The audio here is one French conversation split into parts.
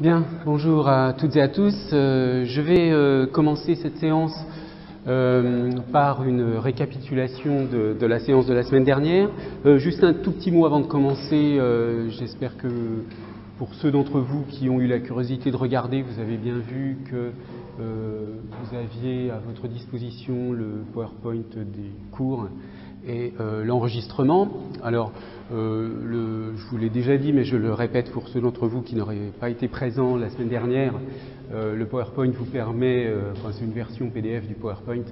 Bien, bonjour à toutes et à tous. Je vais commencer cette séance par une récapitulation de la séance de la semaine dernière. Juste un tout petit mot avant de commencer. J'espère que pour ceux d'entre vous qui ont eu la curiosité de regarder, vous avez bien vu que vous aviez à votre disposition le PowerPoint des cours et l'enregistrement. Alors, je vous l'ai déjà dit, mais je le répète pour ceux d'entre vous qui n'auraient pas été présents la semaine dernière, le PowerPoint vous permet, c'est une version PDF du PowerPoint,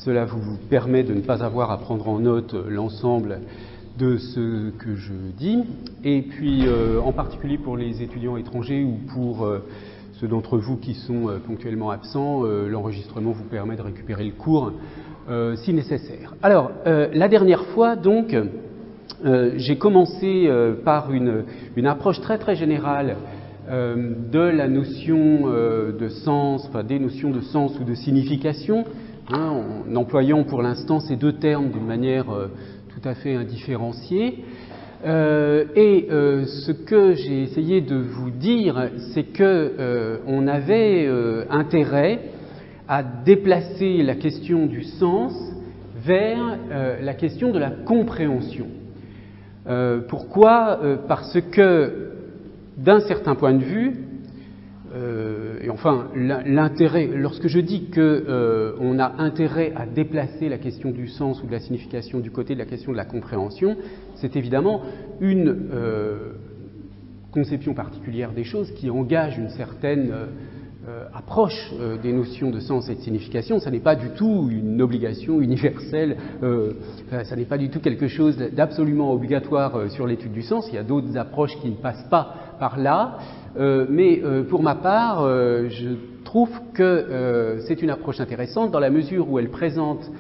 cela vous permet de ne pas avoir à prendre en note l'ensemble de ce que je dis. Et puis, en particulier pour les étudiants étrangers ou pour ceux d'entre vous qui sont ponctuellement absents, l'enregistrement vous permet de récupérer le cours si nécessaire. Alors, la dernière fois, donc, j'ai commencé par une approche très générale de la notion de sens, enfin des notions de sens ou de signification, en employant pour l'instant ces deux termes d'une manière tout à fait indifférenciée. Ce que j'ai essayé de vous dire, c'est que on avait intérêt à déplacer la question du sens vers la question de la compréhension. Pourquoi ? Parce que, d'un certain point de vue, et enfin, l'intérêt, lorsque je dis qu'on a intérêt à déplacer la question du sens ou de la signification du côté de la question de la compréhension, c'est évidemment une conception particulière des choses qui engage une certaine approche des notions de sens et de signification. Ça n'est pas du tout une obligation universelle, ça n'est pas du tout quelque chose d'absolument obligatoire sur l'étude du sens. Il y a d'autres approches qui ne passent pas par là, mais pour ma part, je trouve que c'est une approche intéressante dans la mesure où elle présente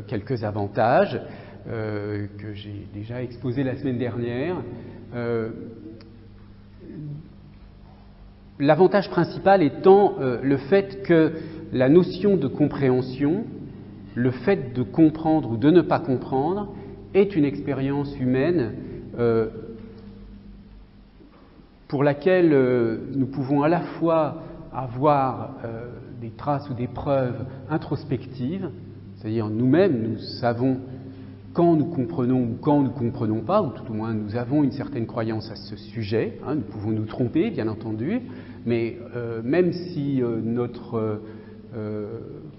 quelques avantages que j'ai déjà exposés la semaine dernière. L'avantage principal étant le fait que la notion de compréhension, le fait de comprendre ou de ne pas comprendre, est une expérience humaine pour laquelle nous pouvons à la fois avoir des traces ou des preuves introspectives, c'est-à-dire nous-mêmes, nous savons quand nous comprenons ou quand nous ne comprenons pas, ou tout au moins nous avons une certaine croyance à ce sujet, nous pouvons nous tromper, bien entendu, mais même si notre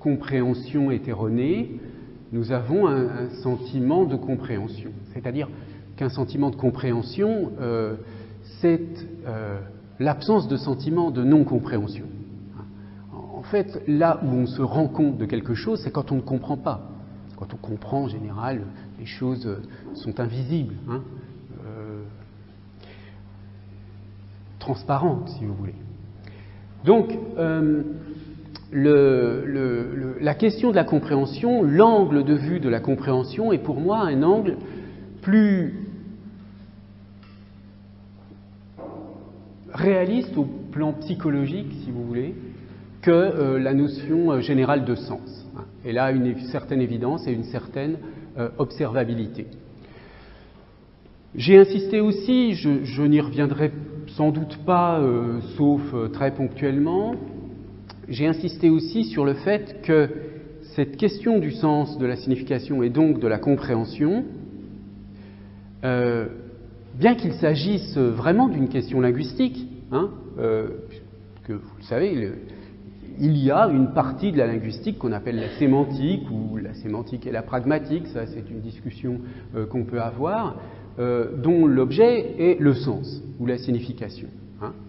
compréhension est erronée, nous avons un sentiment de compréhension. C'est-à-dire qu'un sentiment de compréhension, c'est l'absence de sentiment de non-compréhension. En fait, là où on se rend compte de quelque chose, c'est quand on ne comprend pas. Quand on comprend, en général, les choses sont invisibles, transparentes, si vous voulez. Donc, la question de la compréhension, l'angle de vue de la compréhension est pour moi un angle plus réaliste au plan psychologique, si vous voulez, que la notion générale de sens. Elle a une certaine évidence et une certaine observabilité. J'ai insisté aussi, je n'y reviendrai sans doute pas, sauf très ponctuellement, j'ai insisté aussi sur le fait que cette question du sens, de la signification et donc de la compréhension, bien qu'il s'agisse vraiment d'une question linguistique, puisque vous le savez, il y a une partie de la linguistique qu'on appelle la sémantique, ou la sémantique et la pragmatique, ça c'est une discussion qu'on peut avoir, dont l'objet est le sens ou la signification.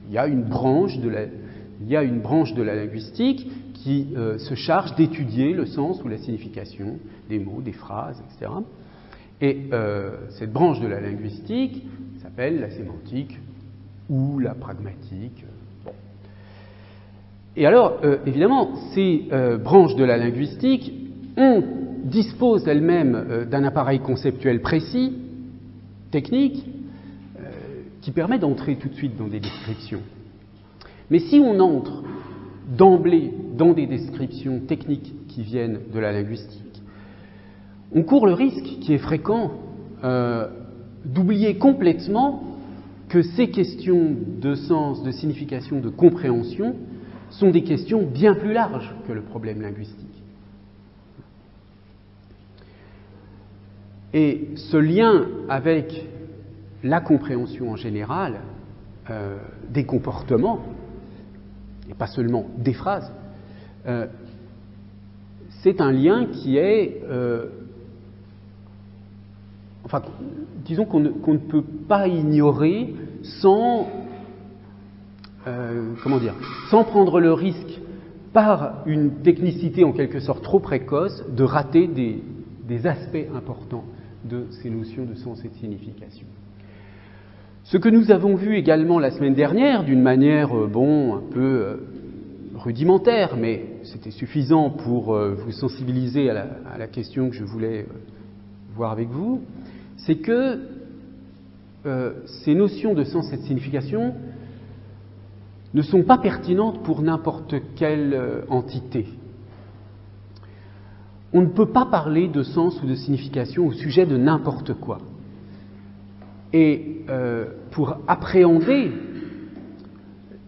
Il y a une branche de la linguistique qui se charge d'étudier le sens ou la signification des mots, des phrases, etc. Et cette branche de la linguistique s'appelle la sémantique ou la pragmatique. Et alors, évidemment, ces branches de la linguistique disposent elles-mêmes d'un appareil conceptuel précis, technique, qui permet d'entrer tout de suite dans des descriptions. Mais si on entre d'emblée dans des descriptions techniques qui viennent de la linguistique, on court le risque, qui est fréquent, d'oublier complètement que ces questions de sens, de signification, de compréhension sont des questions bien plus larges que le problème linguistique. Et ce lien avec la compréhension en général des comportements, et pas seulement des phrases, c'est un lien qui est... enfin, disons qu'on ne peut pas ignorer sans prendre le risque, par une technicité en quelque sorte trop précoce, de rater des aspects importants de ces notions de sens et de signification. Ce que nous avons vu également la semaine dernière, d'une manière, un peu rudimentaire, mais c'était suffisant pour vous sensibiliser à la question que je voulais voir avec vous, c'est que ces notions de sens et de signification ne sont pas pertinentes pour n'importe quelle entité. On ne peut pas parler de sens ou de signification au sujet de n'importe quoi. Et pour appréhender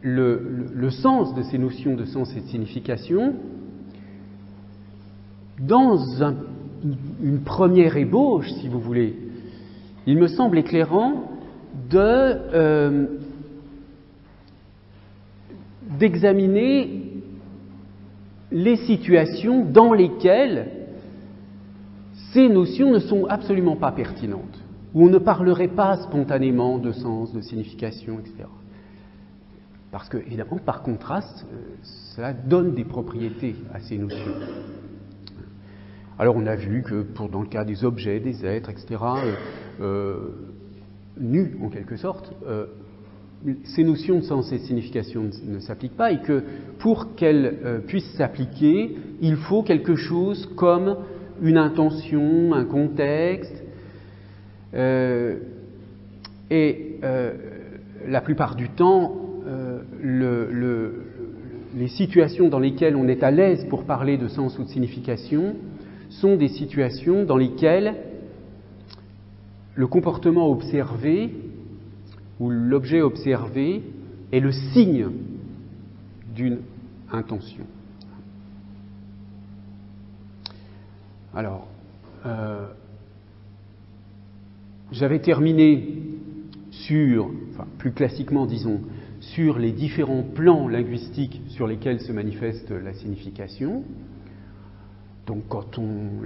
le sens de ces notions de sens et de signification, dans une première ébauche, si vous voulez, il me semble éclairant d'examiner les situations dans lesquelles ces notions ne sont absolument pas pertinentes, où on ne parlerait pas spontanément de sens, de signification, etc. Parce que, évidemment, par contraste, cela donne des propriétés à ces notions. Alors on a vu que dans le cas des objets, des êtres, etc., nus en quelque sorte, ces notions de sens et de signification ne s'appliquent pas, et que pour qu'elles puissent s'appliquer, il faut quelque chose comme une intention, un contexte, et la plupart du temps, les situations dans lesquelles on est à l'aise pour parler de sens ou de signification sont des situations dans lesquelles le comportement observé ou l'objet observé est le signe d'une intention. Alors, j'avais terminé plus classiquement disons, sur les différents plans linguistiques sur lesquels se manifeste la signification. Donc quand on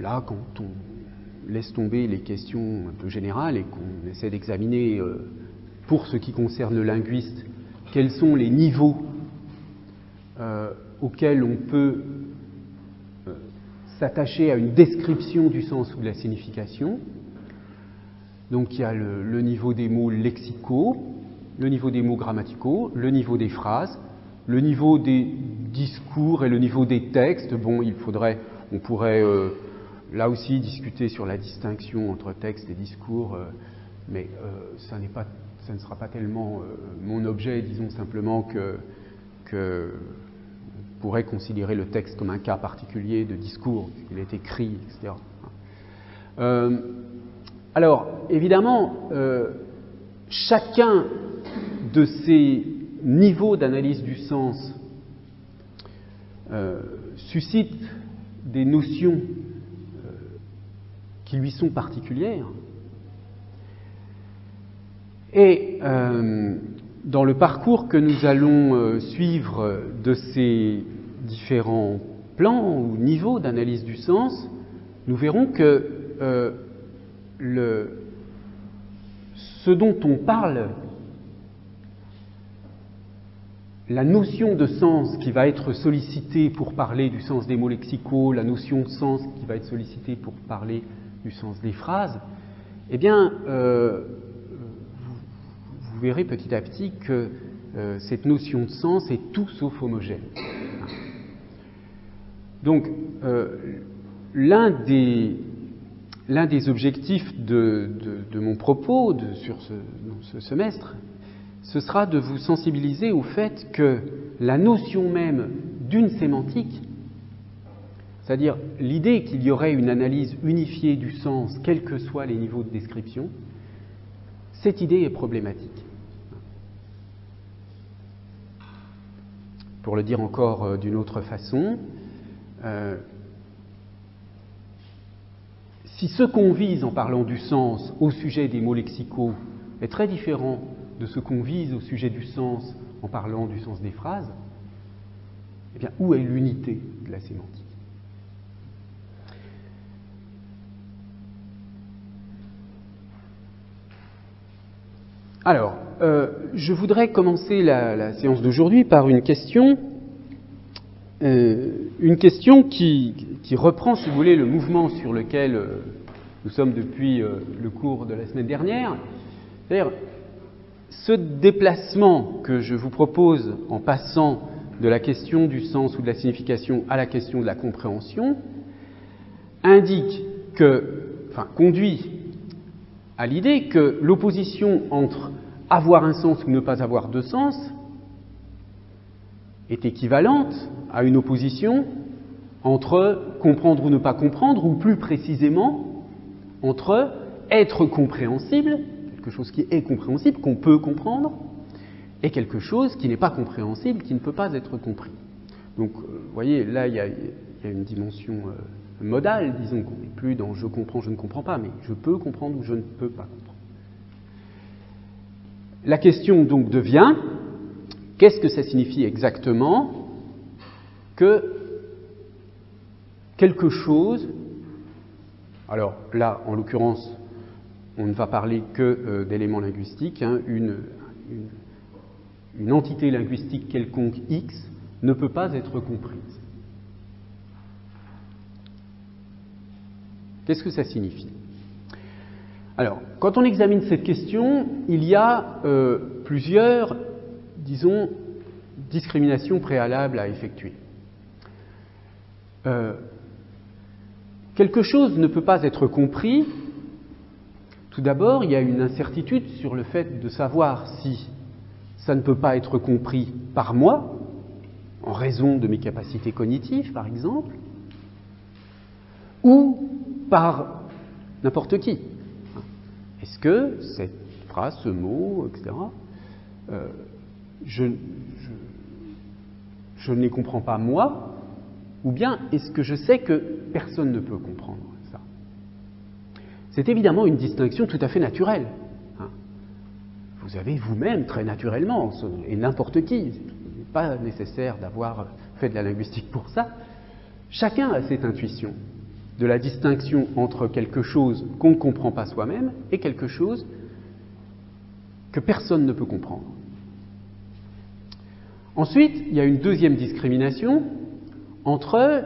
laisse tomber les questions un peu générales et qu'on essaie d'examiner, pour ce qui concerne le linguiste, quels sont les niveaux auxquels on peut s'attacher à une description du sens ou de la signification. Donc il y a le niveau des mots lexicaux, le niveau des mots grammaticaux, le niveau des phrases, le niveau des discours et le niveau des textes. On pourrait là aussi discuter sur la distinction entre texte et discours, mais ça ne sera pas tellement mon objet. Disons simplement que on pourrait considérer le texte comme un cas particulier de discours, il est écrit, etc. Alors, évidemment, chacun de ces niveaux d'analyse du sens suscite des notions qui lui sont particulières. Et dans le parcours que nous allons suivre de ces différents plans ou niveaux d'analyse du sens, nous verrons que ce dont on parle, la notion de sens qui va être sollicitée pour parler du sens des mots lexicaux, la notion de sens qui va être sollicitée pour parler du sens des phrases, eh bien, vous verrez petit à petit que cette notion de sens est tout sauf homogène. Donc, l'un des objectifs de mon propos sur ce semestre, ce sera de vous sensibiliser au fait que la notion même d'une sémantique, c'est-à-dire l'idée qu'il y aurait une analyse unifiée du sens, quels que soient les niveaux de description, cette idée est problématique. pour le dire encore d'une autre façon, si ce qu'on vise en parlant du sens au sujet des mots lexicaux est très différent de ce qu'on vise au sujet du sens en parlant du sens des phrases, eh bien, où est l'unité de la sémantique? Alors, je voudrais commencer la séance d'aujourd'hui par une question qui reprend, si vous voulez, le mouvement sur lequel nous sommes depuis le cours de la semaine dernière. C'est-à-dire, ce déplacement que je vous propose en passant de la question du sens ou de la signification à la question de la compréhension conduit à l'idée que l'opposition entre avoir un sens ou ne pas avoir de sens est équivalente à une opposition entre comprendre ou ne pas comprendre, ou plus précisément, entre être compréhensible, quelque chose qui est compréhensible, qu'on peut comprendre, et quelque chose qui n'est pas compréhensible, qui ne peut pas être compris. Donc, vous voyez, là, il y a une dimension modale, disons, qu'on n'est plus dans « je comprends, je ne comprends pas », mais « je peux comprendre » ou « je ne peux pas comprendre ». La question donc devient, qu'est-ce que ça signifie exactement que quelque chose, alors là, en l'occurrence, on ne va parler que d'éléments linguistiques, une entité linguistique quelconque X ne peut pas être comprise. Qu'est-ce que ça signifie? Alors, quand on examine cette question, il y a plusieurs, disons, discriminations préalables à effectuer. Quelque chose ne peut pas être compris. Tout d'abord, il y a une incertitude sur le fait de savoir si ça ne peut pas être compris par moi, en raison de mes capacités cognitives, par exemple, ou par n'importe qui. Est-ce que cette phrase, ce mot, etc., je ne les comprends pas moi, ou bien est-ce que je sais que personne ne peut comprendre ça? C'est évidemment une distinction tout à fait naturelle. Vous avez vous-même, très naturellement, et n'importe qui, il n'est pas nécessaire d'avoir fait de la linguistique pour ça, chacun a cette intuition de la distinction entre quelque chose qu'on ne comprend pas soi-même et quelque chose que personne ne peut comprendre. Ensuite, il y a une deuxième discrimination entre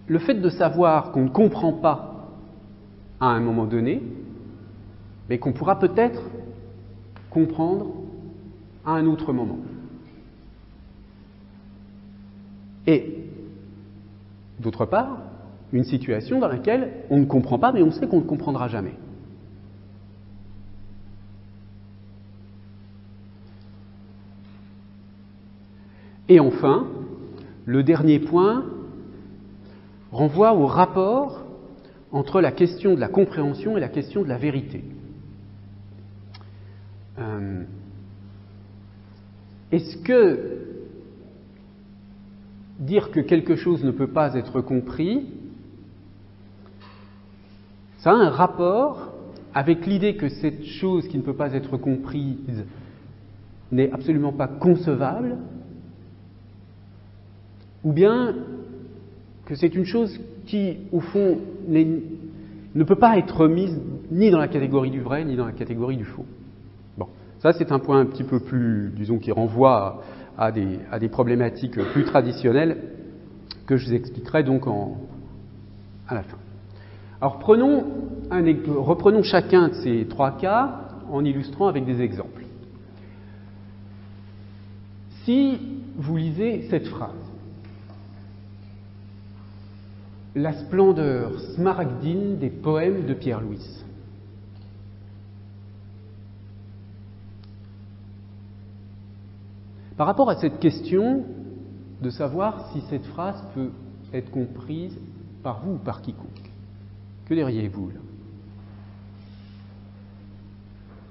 le fait de savoir qu'on ne comprend pas à un moment donné, mais qu'on pourra peut-être comprendre à un autre moment. Et, d'autre part, une situation dans laquelle on ne comprend pas, mais on sait qu'on ne comprendra jamais. Et enfin, le dernier point renvoie au rapport entre la question de la compréhension et la question de la vérité. Est-ce que dire que quelque chose ne peut pas être compris, ça a un rapport avec l'idée que cette chose qui ne peut pas être comprise n'est absolument pas concevable, ou bien que c'est une chose qui, au fond, ne peut pas être mise ni dans la catégorie du vrai, ni dans la catégorie du faux. Bon, ça c'est un point un petit peu plus, disons, qui renvoie à des problématiques plus traditionnelles que je vous expliquerai donc à la fin. Alors reprenons chacun de ces trois cas en illustrant avec des exemples. Si vous lisez cette phrase, la splendeur smaragdine des poèmes de Pierre Louis. Par rapport à cette question de savoir si cette phrase peut être comprise par vous ou par quiconque, que diriez-vous là?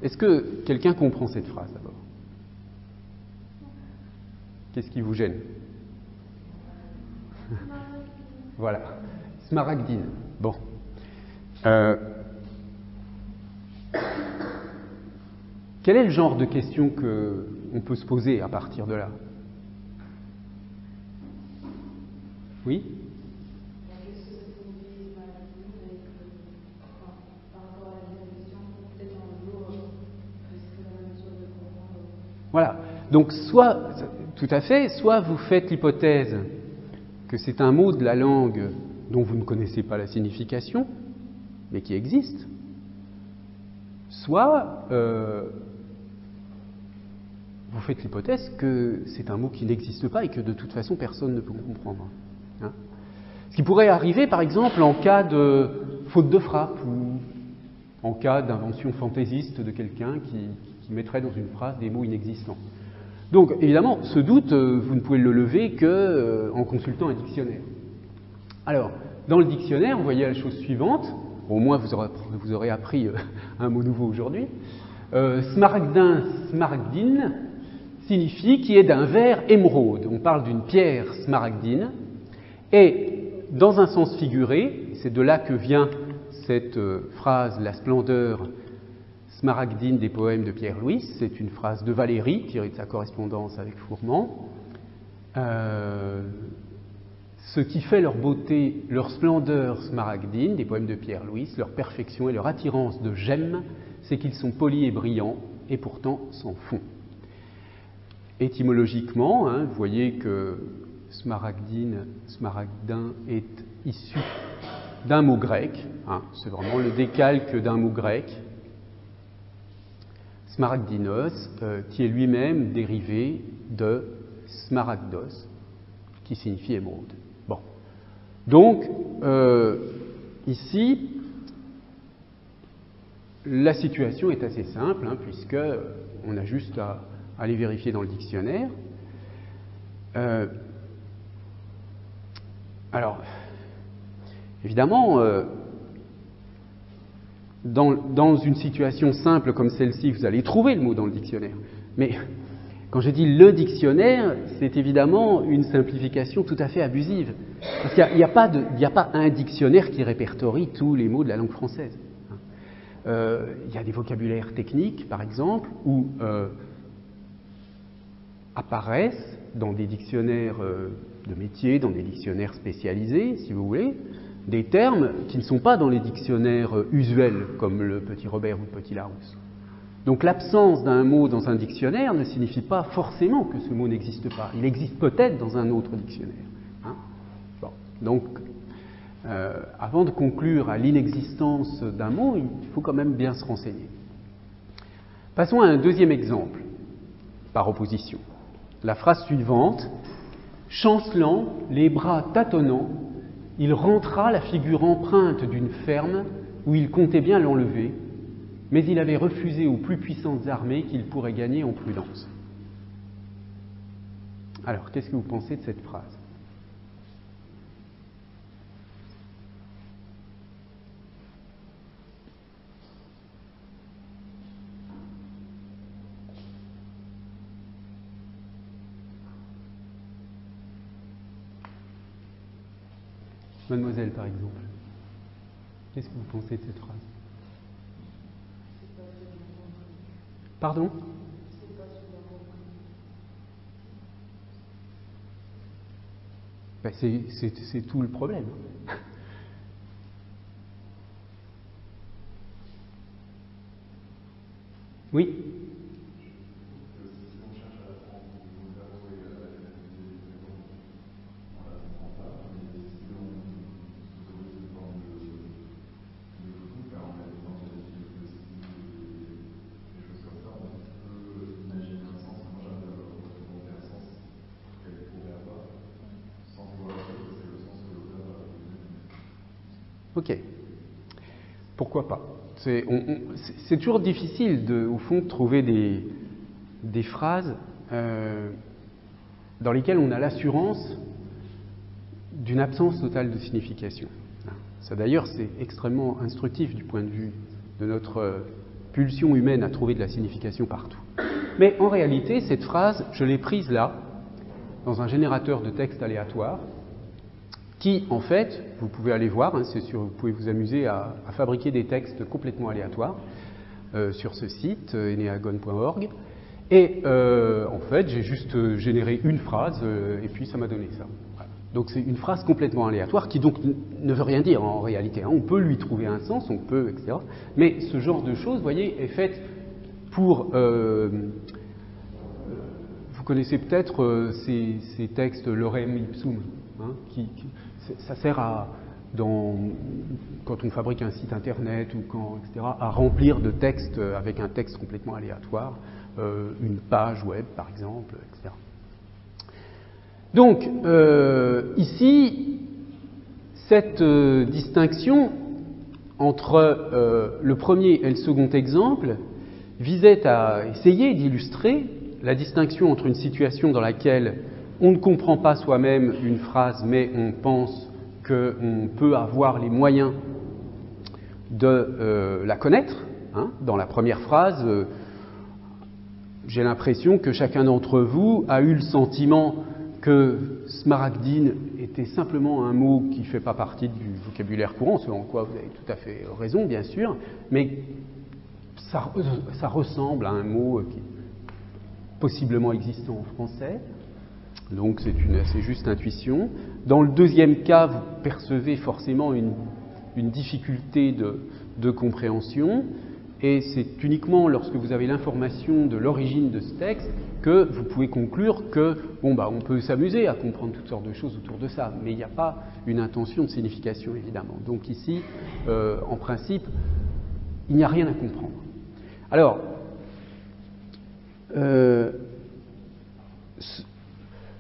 Est-ce que quelqu'un comprend cette phrase d'abord? Qu'est-ce qui vous gêne? Voilà, smaragdine. Bon. Quel est le genre de question qu'on peut se poser à partir de là? Oui? Voilà. Donc, soit, tout à fait, soit vous faites l'hypothèse que c'est un mot de la langue dont vous ne connaissez pas la signification, mais qui existe, soit vous faites l'hypothèse que c'est un mot qui n'existe pas et que de toute façon personne ne peut comprendre. Hein? Ce qui pourrait arriver, par exemple, en cas de faute de frappe ou en cas d'invention fantaisiste de quelqu'un qui mettrait dans une phrase des mots inexistants. Donc, évidemment, ce doute, vous ne pouvez le lever qu'en consultant un dictionnaire. Alors, dans le dictionnaire, vous voyez la chose suivante, au moins vous aurez appris un mot nouveau aujourd'hui. Smaragdin, smaragdine, signifie qui est d'un vert émeraude. On parle d'une pierre smaragdine, et dans un sens figuré, c'est de là que vient cette phrase, la splendeur smaragdine des poèmes de Pierre Louis, c'est une phrase de Valéry, tirée de sa correspondance avec Fourment. Ce qui fait leur beauté, leur splendeur smaragdine, des poèmes de Pierre Louis, leur perfection et leur attirance de gemmes, c'est qu'ils sont polis et brillants, et pourtant sans fond. Étymologiquement, hein, vous voyez que smaragdine, smaragdin est issu d'un mot grec, hein, c'est vraiment le décalque d'un mot grec, smaragdinos, qui est lui-même dérivé de smaragdos, qui signifie émeraude. Bon. Donc, ici, la situation est assez simple, hein, puisque on a juste à aller vérifier dans le dictionnaire. Alors, évidemment, dans une situation simple comme celle-ci, vous allez trouver le mot dans le dictionnaire. Mais quand je dis le dictionnaire, c'est évidemment une simplification tout à fait abusive. Parce qu'il n'y a pas un dictionnaire qui répertorie tous les mots de la langue française. Il y a des vocabulaires techniques, par exemple, où apparaissent dans des dictionnaires de métier, dans des dictionnaires spécialisés, si vous voulez, des termes qui ne sont pas dans les dictionnaires usuels, comme le Petit Robert ou le Petit Larousse. Donc l'absence d'un mot dans un dictionnaire ne signifie pas forcément que ce mot n'existe pas. Il existe peut-être dans un autre dictionnaire. Hein? Bon. Donc, avant de conclure à l'inexistence d'un mot, il faut quand même bien se renseigner. Passons à un deuxième exemple, par opposition. La phrase suivante, « Chancelant, les bras tâtonnants, il rentra la figure empreinte d'une ferme où il comptait bien l'enlever, mais il avait refusé aux plus puissantes armées qu'il pourrait gagner en prudence. » Alors, qu'est-ce que vous pensez de cette phrase? Mademoiselle, par exemple. Qu'est-ce que vous pensez de cette phrase? Pardon? Ben c'est tout le problème. Oui? Ok. Pourquoi pas? C'est toujours difficile, au fond, de trouver des phrases dans lesquelles on a l'assurance d'une absence totale de signification. Ça, d'ailleurs, c'est extrêmement instructif du point de vue de notre pulsion humaine à trouver de la signification partout. Mais en réalité, cette phrase, je l'ai prise là, dans un générateur de texte aléatoire qui, en fait, vous pouvez aller voir, hein, vous pouvez vous amuser à fabriquer des textes complètement aléatoires sur ce site, eneagon.org. Et en fait, j'ai juste généré une phrase et puis ça m'a donné ça. Voilà. Donc c'est une phrase complètement aléatoire qui donc ne veut rien dire en réalité. Hein. On peut lui trouver un sens, on peut, etc. Mais ce genre de choses, vous voyez, est faite pour... vous connaissez peut-être ces textes lorem ipsum, hein, ça sert à, quand on fabrique un site internet ou etc., à remplir de texte avec un texte complètement aléatoire, une page web par exemple, etc. Donc, ici, cette distinction entre le premier et le second exemple visait à essayer d'illustrer la distinction entre une situation dans laquelle on ne comprend pas soi-même une phrase, mais on pense qu'on peut avoir les moyens de la connaître. Hein. Dans la première phrase, j'ai l'impression que chacun d'entre vous a eu le sentiment que smaragdine était simplement un mot qui ne fait pas partie du vocabulaire courant, ce en quoi vous avez tout à fait raison, bien sûr, mais ça ressemble à un mot qui est possiblement existant en français. Donc c'est une assez juste intuition. Dans le deuxième cas, vous percevez forcément une difficulté de compréhension, et c'est uniquement lorsque vous avez l'information de l'origine de ce texte que vous pouvez conclure que on peut s'amuser à comprendre toutes sortes de choses autour de ça, mais il n'y a pas une intention de signification évidemment. Donc ici, en principe, il n'y a rien à comprendre. Alors,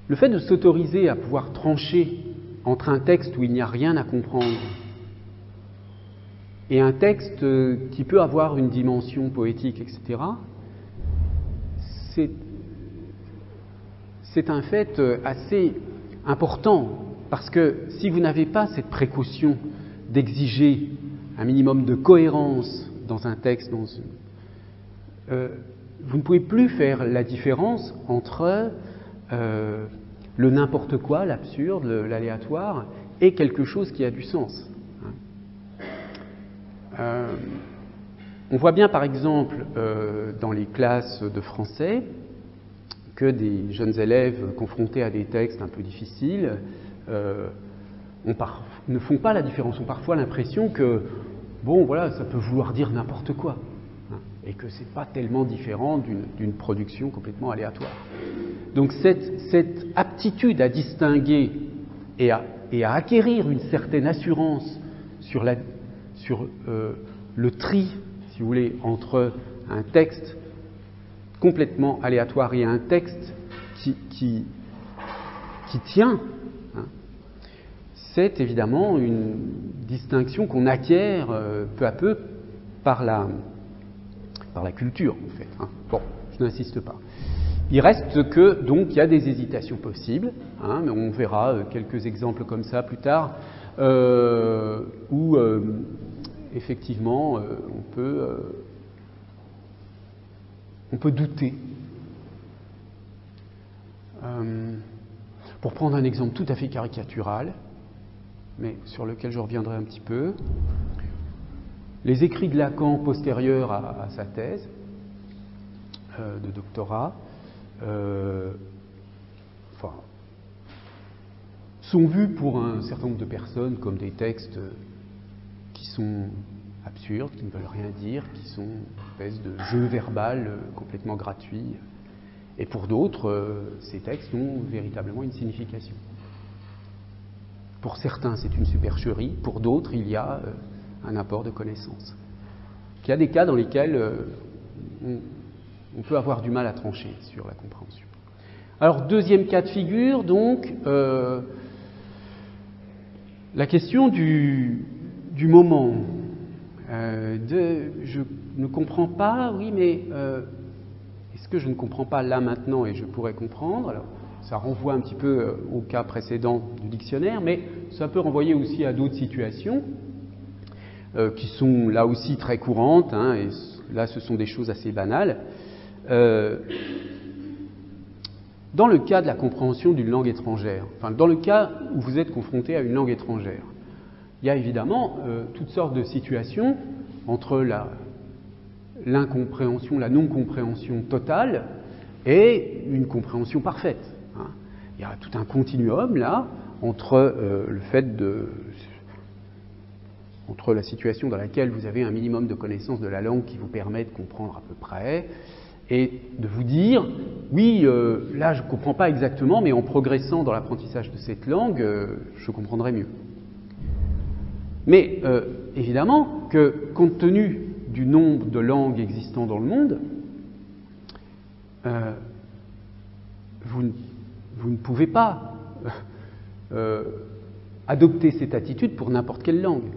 le fait de s'autoriser à pouvoir trancher entre un texte où il n'y a rien à comprendre et un texte qui peut avoir une dimension poétique, etc., c'est un fait assez important, parce que si vous n'avez pas cette précaution d'exiger un minimum de cohérence dans un texte, vous ne pouvez plus faire la différence entre le n'importe quoi, l'absurde, l'aléatoire, et quelque chose qui a du sens. On voit bien par exemple dans les classes de français que des jeunes élèves confrontés à des textes un peu difficiles ne font pas la différence, ont parfois l'impression que ça peut vouloir dire n'importe quoi, hein, et que c'est pas tellement différent d'une production complètement aléatoire. Donc cette aptitude à distinguer et à acquérir une certaine assurance sur le tri, si vous voulez, entre un texte complètement aléatoire et un texte qui tient, hein, c'est évidemment une distinction qu'on acquiert peu à peu par la culture, en fait. Hein. Bon, je n'insiste pas. Il reste que, donc, il y a des hésitations possibles, hein, mais on verra quelques exemples comme ça plus tard, où effectivement on peut douter. Pour prendre un exemple tout à fait caricatural, mais sur lequel je reviendrai un petit peu, les écrits de Lacan postérieurs à sa thèse de doctorat sont vus pour un certain nombre de personnes comme des textes qui sont absurdes, qui ne veulent rien dire, qui sont une espèce de jeu verbal complètement gratuit. Et pour d'autres, ces textes ont véritablement une signification. Pour certains, c'est une supercherie. Pour d'autres, il y a un apport de connaissances. Il y a des cas dans lesquels on peut avoir du mal à trancher sur la compréhension. Alors, deuxième cas de figure, donc, la question du moment. Je ne comprends pas, oui, mais est-ce que je ne comprends pas là maintenant et je pourrais comprendre? Alors, ça renvoie un petit peu au cas précédent du dictionnaire, mais ça peut renvoyer aussi à d'autres situations qui sont là aussi très courantes, hein, et là ce sont des choses assez banales. dans le cas de la compréhension d'une langue étrangère, enfin dans le cas où vous êtes confronté à une langue étrangère, il y a évidemment toutes sortes de situations entre l'incompréhension, la non-compréhension totale et une compréhension parfaite. Hein. Il y a tout un continuum là entre entre la situation dans laquelle vous avez un minimum de connaissance de la langue qui vous permet de comprendre à peu près, et de vous dire, oui, là je ne comprends pas exactement, mais en progressant dans l'apprentissage de cette langue, je comprendrai mieux. Mais évidemment que, compte tenu du nombre de langues existant dans le monde, vous ne pouvez pas adopter cette attitude pour n'importe quelle langue.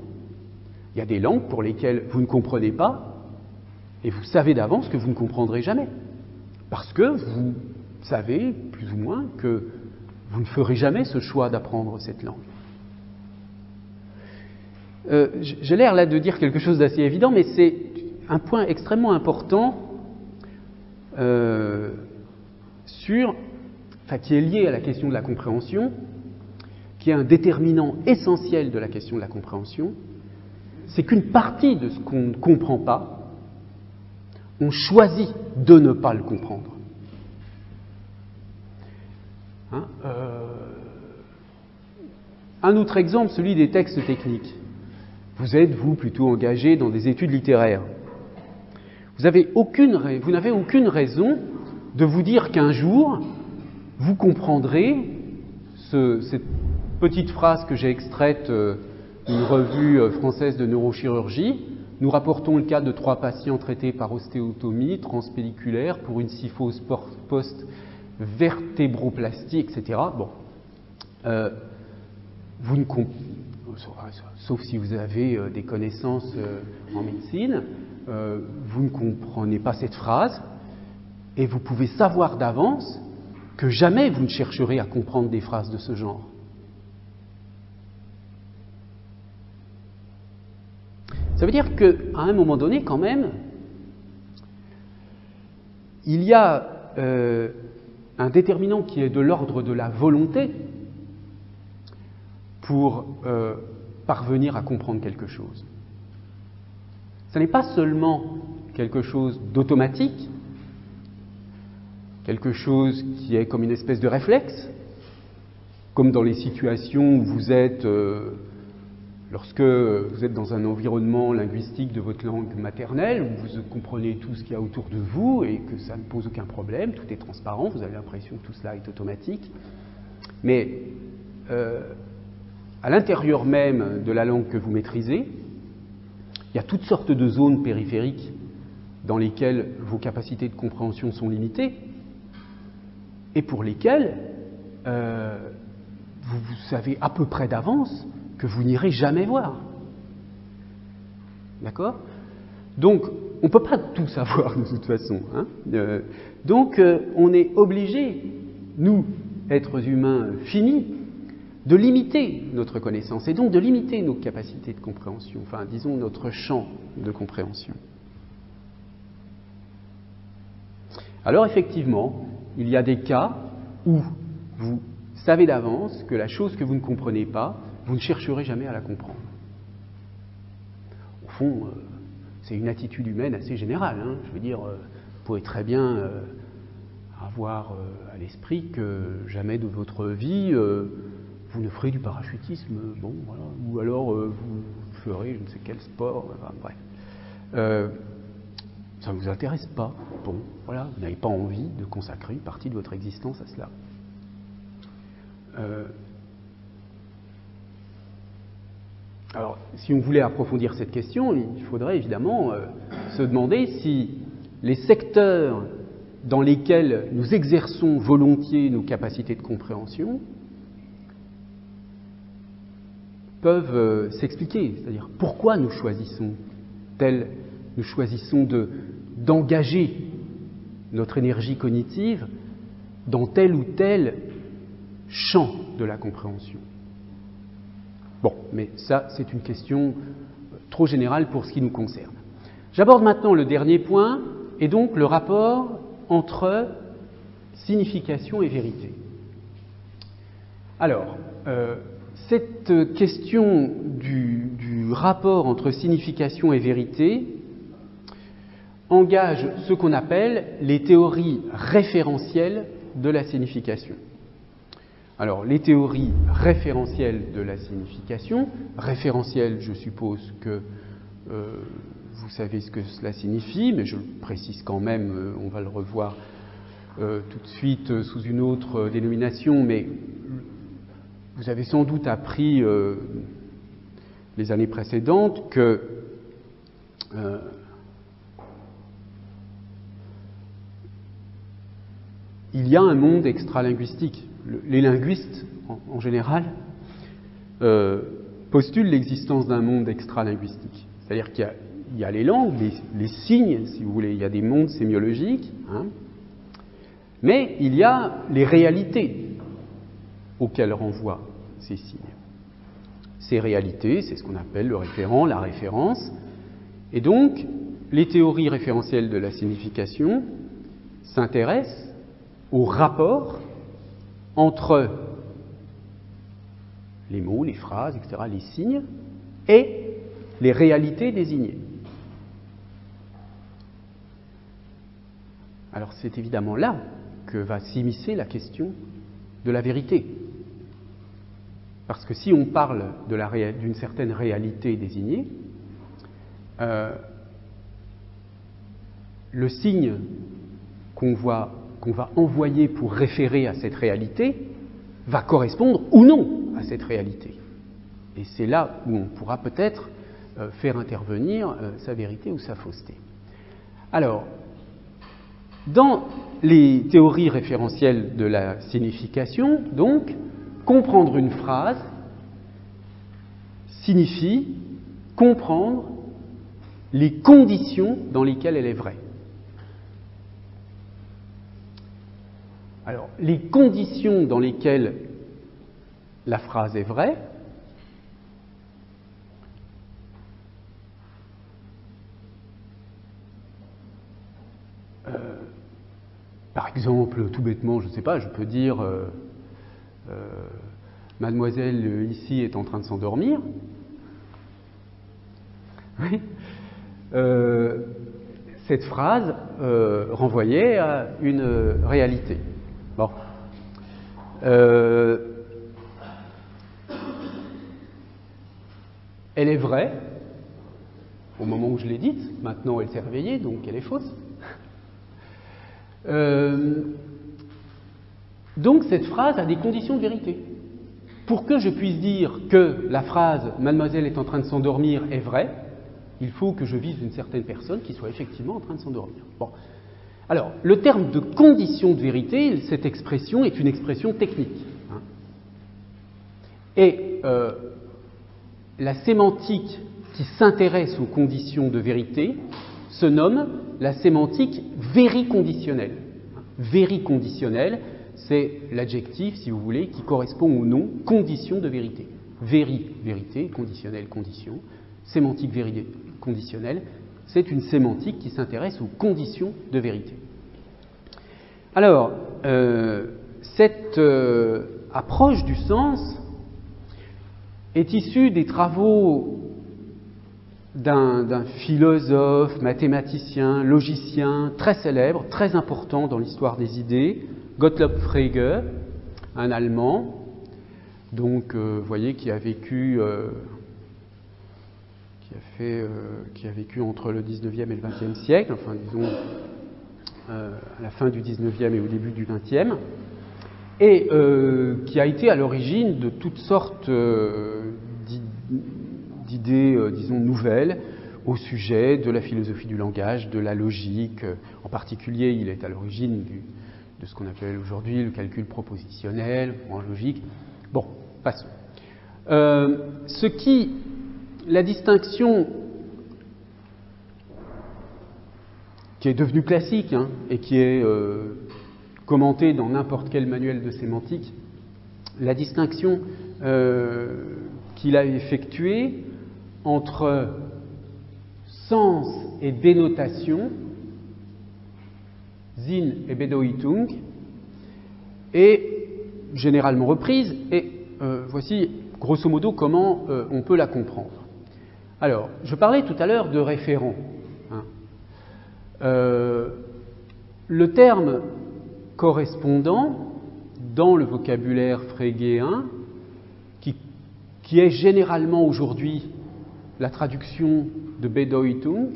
Il y a des langues pour lesquelles vous ne comprenez pas, et vous savez d'avance que vous ne comprendrez jamais. Parce que vous savez, plus ou moins, que vous ne ferez jamais ce choix d'apprendre cette langue. J'ai l'air là de dire quelque chose d'assez évident, mais c'est un point extrêmement important qui est lié à la question de la compréhension, qui est un déterminant essentiel de la question de la compréhension, c'est qu'une partie de ce qu'on ne comprend pas, on choisit de ne pas le comprendre. Hein, un autre exemple, celui des textes techniques. Vous êtes, vous, plutôt engagé dans des études littéraires. Vous n'avez aucune raison de vous dire qu'un jour, vous comprendrez cette petite phrase que j'ai extraite d'une revue française de neurochirurgie. Nous rapportons le cas de 3 patients traités par ostéotomie transpelliculaire pour une syphose post-vertébroplastie, etc. Bon, vous ne sauf si vous avez des connaissances en médecine, vous ne comprenez pas cette phrase, et vous pouvez savoir d'avance que jamais vous ne chercherez à comprendre des phrases de ce genre. Ça veut dire qu'à un moment donné, quand même, il y a un déterminant qui est de l'ordre de la volonté pour parvenir à comprendre quelque chose. Ce n'est pas seulement quelque chose d'automatique, quelque chose qui est comme une espèce de réflexe, comme dans les situations où vous êtes, lorsque vous êtes dans un environnement linguistique de votre langue maternelle, où vous comprenez tout ce qu'il y a autour de vous et que ça ne pose aucun problème, tout est transparent, vous avez l'impression que tout cela est automatique. Mais à l'intérieur même de la langue que vous maîtrisez, il y a toutes sortes de zones périphériques dans lesquelles vos capacités de compréhension sont limitées et pour lesquelles vous savez à peu près d'avance que vous n'irez jamais voir. D'accord ? Donc, on ne peut pas tout savoir de toute façon. Hein. Donc, on est obligé, nous, êtres humains finis, de limiter notre connaissance et donc de limiter nos capacités de compréhension, enfin, disons, notre champ de compréhension. Alors, effectivement, il y a des cas où vous savez d'avance que la chose que vous ne comprenez pas, vous ne chercherez jamais à la comprendre. Au fond, c'est une attitude humaine assez générale. Hein. Je veux dire, vous pouvez très bien avoir à l'esprit que jamais de votre vie, vous ne ferez du parachutisme, bon, voilà, ou alors vous ferez je ne sais quel sport, enfin, bref. Ça ne vous intéresse pas, bon, voilà, vous n'avez pas envie de consacrer une partie de votre existence à cela. Alors, si on voulait approfondir cette question, il faudrait évidemment se demander si les secteurs dans lesquels nous exerçons volontiers nos capacités de compréhension peuvent s'expliquer, c'est-à-dire pourquoi nous choisissons d'engager notre énergie cognitive dans tel ou tel champ de la compréhension. Bon, mais ça, c'est une question trop générale pour ce qui nous concerne. J'aborde maintenant le dernier point, et donc le rapport entre signification et vérité. Alors, cette question du rapport entre signification et vérité engage ce qu'on appelle les théories référentielles de la signification. Alors, les théories référentielles de la signification, référentielles, je suppose que vous savez ce que cela signifie, mais je le précise quand même, on va le revoir tout de suite sous une autre dénomination, mais vous avez sans doute appris les années précédentes que il y a un monde extralinguistique. Les linguistes, en général, postulent l'existence d'un monde extralinguistique. C'est-à-dire qu'il y a les langues, les signes, si vous voulez, il y a des mondes sémiologiques, hein, mais il y a les réalités auxquelles renvoient ces signes. Ces réalités, c'est ce qu'on appelle le référent, la référence. Et donc, les théories référentielles de la signification s'intéressent au rapport entre les mots, les phrases, etc., les signes, et les réalités désignées. Alors c'est évidemment là que va s'immiscer la question de la vérité. Parce que si on parle d'une certaine réalité désignée, le signe qu'on va envoyer pour référer à cette réalité va correspondre ou non à cette réalité. Et c'est là où on pourra peut-être faire intervenir sa vérité ou sa fausseté. Alors, dans les théories référentielles de la signification, donc, comprendre une phrase signifie comprendre les conditions dans lesquelles elle est vraie. Alors, les conditions dans lesquelles la phrase est vraie, par exemple, tout bêtement, je ne sais pas, je peux dire mademoiselle ici est en train de s'endormir. Oui. Cette phrase renvoyait à une réalité. Bon. Elle est vraie au moment où je l'ai dite. Maintenant, elle s'est réveillée, donc elle est fausse. Donc cette phrase a des conditions de vérité. Pour que je puisse dire que la phrase « Mademoiselle est en train de s'endormir » est vraie, il faut que je vise une certaine personne qui soit effectivement en train de s'endormir. Bon. Alors, le terme de condition de vérité, cette expression est une expression technique. Hein. Et la sémantique qui s'intéresse aux conditions de vérité se nomme la sémantique vériconditionnelle. Vériconditionnelle, c'est l'adjectif, si vous voulez, qui correspond au nom condition de vérité. Vérité, conditionnel, condition. Sémantique vériconditionnelle, c'est une sémantique qui s'intéresse aux conditions de vérité. Alors, cette approche du sens est issue des travaux d'un philosophe, mathématicien, logicien très célèbre, très important dans l'histoire des idées, Gottlob Frege, un Allemand, donc vous voyez, qui a vécu entre le 19e et le 20e siècle, enfin disons à la fin du 19e et au début du 20e, et qui a été à l'origine de toutes sortes d'idées, disons, nouvelles au sujet de la philosophie du langage, de la logique. En particulier, il est à l'origine de ce qu'on appelle aujourd'hui le calcul propositionnel, en logique. Bon, passons. La distinction qui est devenue classique hein, et qui est commentée dans n'importe quel manuel de sémantique, la distinction qu'il a effectuée entre sens et dénotation, Sinn et Bedeutung, est généralement reprise, et voici grosso modo comment on peut la comprendre. Alors, je parlais tout à l'heure de référent. Le terme correspondant dans le vocabulaire frégéen, qui est généralement aujourd'hui la traduction de Bedeutung,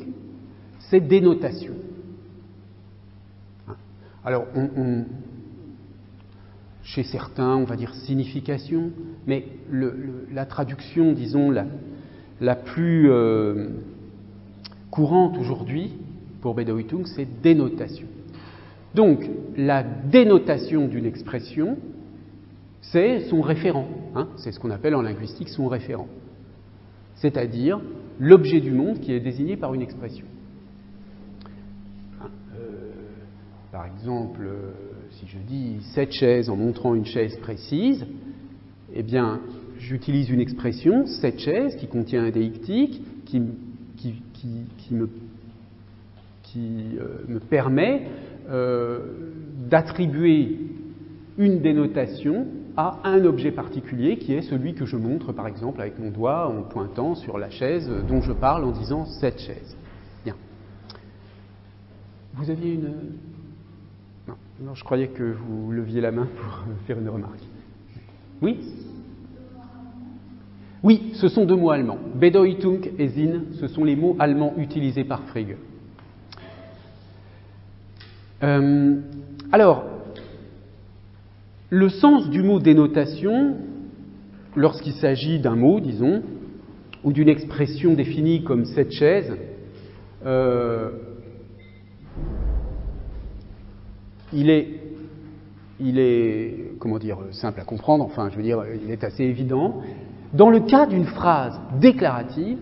c'est dénotation. Alors, chez certains, on va dire signification, mais la traduction, disons, la plus courante aujourd'hui pour Bedeutung, c'est dénotation. Donc, la dénotation d'une expression, c'est son référent. C'est ce qu'on appelle en linguistique son référent. C'est-à-dire l'objet du monde qui est désigné par une expression. Par exemple, si je dis cette chaise en montrant une chaise précise, eh bien, j'utilise une expression, cette chaise, qui contient un déictique, qui me permet d'attribuer une dénotation à un objet particulier qui est celui que je montre par exemple avec mon doigt en pointant sur la chaise dont je parle en disant cette chaise. Bien. Vous aviez une... Non, je croyais que vous leviez la main pour faire une remarque. Oui ? Oui, ce sont deux mots allemands. Bedeutung et Sinn, ce sont les mots allemands utilisés par Frege. Alors, le sens du mot dénotation, lorsqu'il s'agit d'un mot, disons, ou d'une expression définie comme cette chaise, il est, comment dire, simple à comprendre, enfin, je veux dire, il est assez évident. Dans le cas d'une phrase déclarative,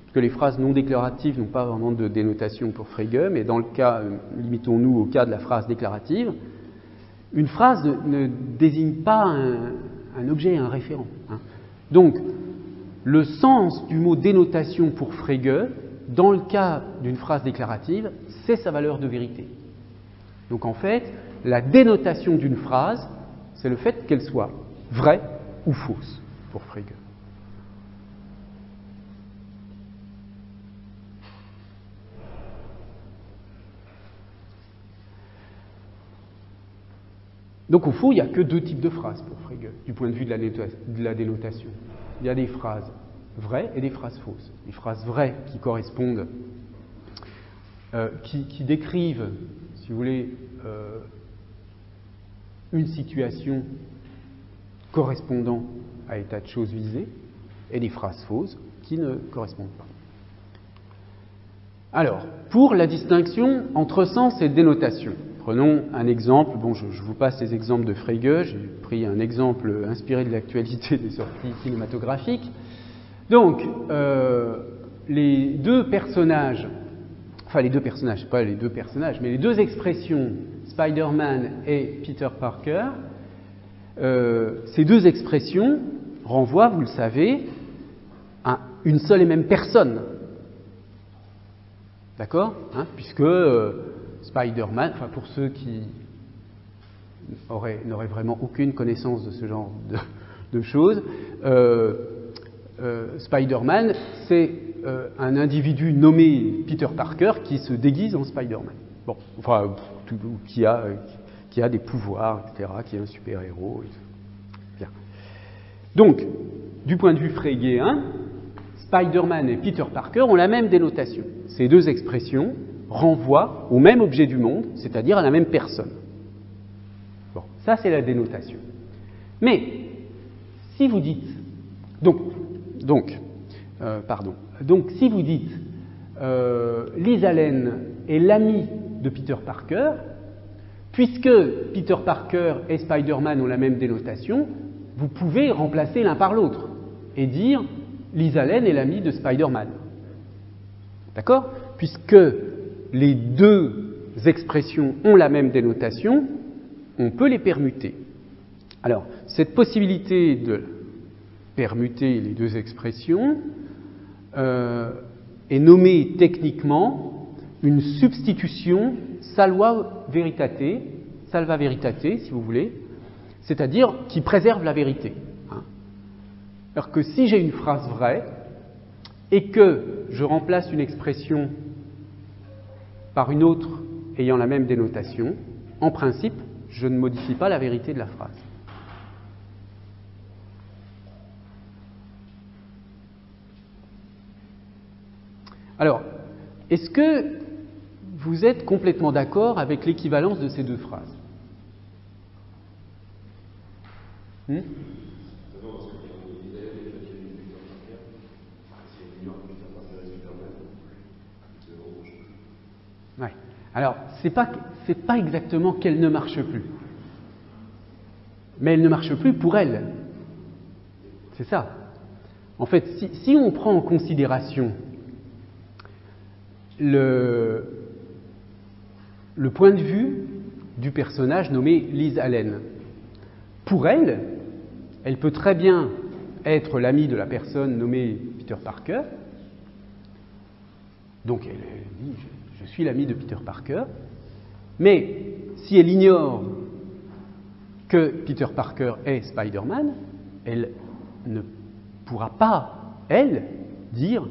parce que les phrases non déclaratives n'ont pas vraiment de dénotation pour Frege, mais dans le cas, limitons-nous au cas de la phrase déclarative, une phrase ne désigne pas un objet, un référent. Donc, le sens du mot dénotation pour Frege, dans le cas d'une phrase déclarative, c'est sa valeur de vérité. Donc en fait, la dénotation d'une phrase, c'est le fait qu'elle soit vraie ou fausse pour Frege. Donc au fond, il n'y a que deux types de phrases pour Frege, du point de vue de la dénotation. Il y a des phrases vraies et des phrases fausses. Les phrases vraies qui correspondent, qui décrivent, si vous voulez, une situation correspondant à l'état de choses visé, et des phrases fausses qui ne correspondent pas. Alors, pour la distinction entre sens et dénotation, prenons un exemple. Bon, je vous passe les exemples de Frege. J'ai pris un exemple inspiré de l'actualité des sorties cinématographiques. Donc, les deux personnages, enfin les deux personnages, pas les deux personnages, mais les deux expressions, Spider-Man et Peter Parker, ces deux expressions renvoient, vous le savez, à une seule et même personne. D'accord ? Puisque Spider-Man, enfin pour ceux qui n'auraient vraiment aucune connaissance de ce genre de choses, Spider-Man, c'est un individu nommé Peter Parker qui se déguise en Spider-Man. Bon, enfin, qui a des pouvoirs, etc., qui est un super-héros. Bien. Donc, du point de vue frégéen, Spider-Man et Peter Parker ont la même dénotation. Ces deux expressions renvoient au même objet du monde, c'est-à-dire à la même personne. Bon, ça c'est la dénotation. Mais, si vous dites... Donc, si vous dites Liz Allen est l'ami de Peter Parker, puisque Peter Parker et Spider-Man ont la même dénotation, vous pouvez remplacer l'un par l'autre et dire Liz Allen est l'ami de Spider-Man. D'accord ? Puisque les deux expressions ont la même dénotation, on peut les permuter. Alors, cette possibilité de permuter les deux expressions est nommée techniquement une substitution salva veritate, si vous voulez, c'est-à-dire qui préserve la vérité. Alors que si j'ai une phrase vraie et que je remplace une expression par une autre ayant la même dénotation, en principe, je ne modifie pas la vérité de la phrase. Alors, est-ce que vous êtes complètement d'accord avec l'équivalence de ces deux phrases? Ouais. Alors, c'est pas exactement qu'elle ne marche plus. Mais elle ne marche plus pour elle. C'est ça. En fait, si on prend en considération le point de vue du personnage nommé Liz Allen, pour elle, elle peut très bien être l'amie de la personne nommée Peter Parker. Donc elle dit « je suis l'amie de Peter Parker », mais si elle ignore que Peter Parker est Spider-Man, elle ne pourra pas, elle, dire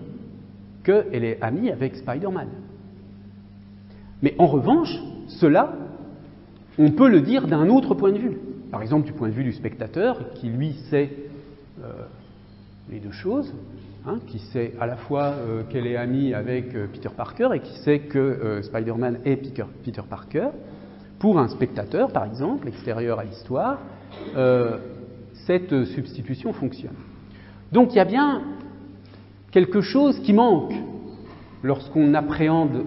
qu'elle est amie avec Spider-Man. Mais en revanche, cela, on peut le dire d'un autre point de vue. Par exemple, du point de vue du spectateur, qui lui sait les deux choses, qui sait à la fois qu'elle est amie avec Peter Parker et qui sait que Spider-Man est Peter Parker. Pour un spectateur, par exemple, extérieur à l'histoire, cette substitution fonctionne. Donc il y a bien quelque chose qui manque lorsqu'on appréhende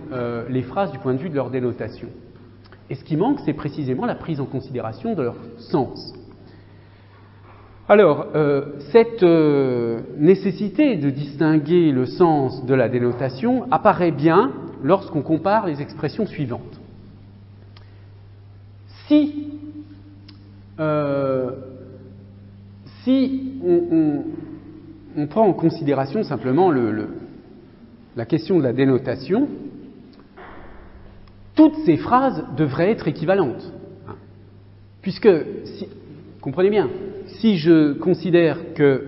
les phrases du point de vue de leur dénotation. Et ce qui manque, c'est précisément la prise en considération de leur sens. Alors, cette nécessité de distinguer le sens de la dénotation apparaît bien lorsqu'on compare les expressions suivantes. Si on prend en considération simplement la question de la dénotation, toutes ces phrases devraient être équivalentes. Puisque, comprenez bien, si je considère que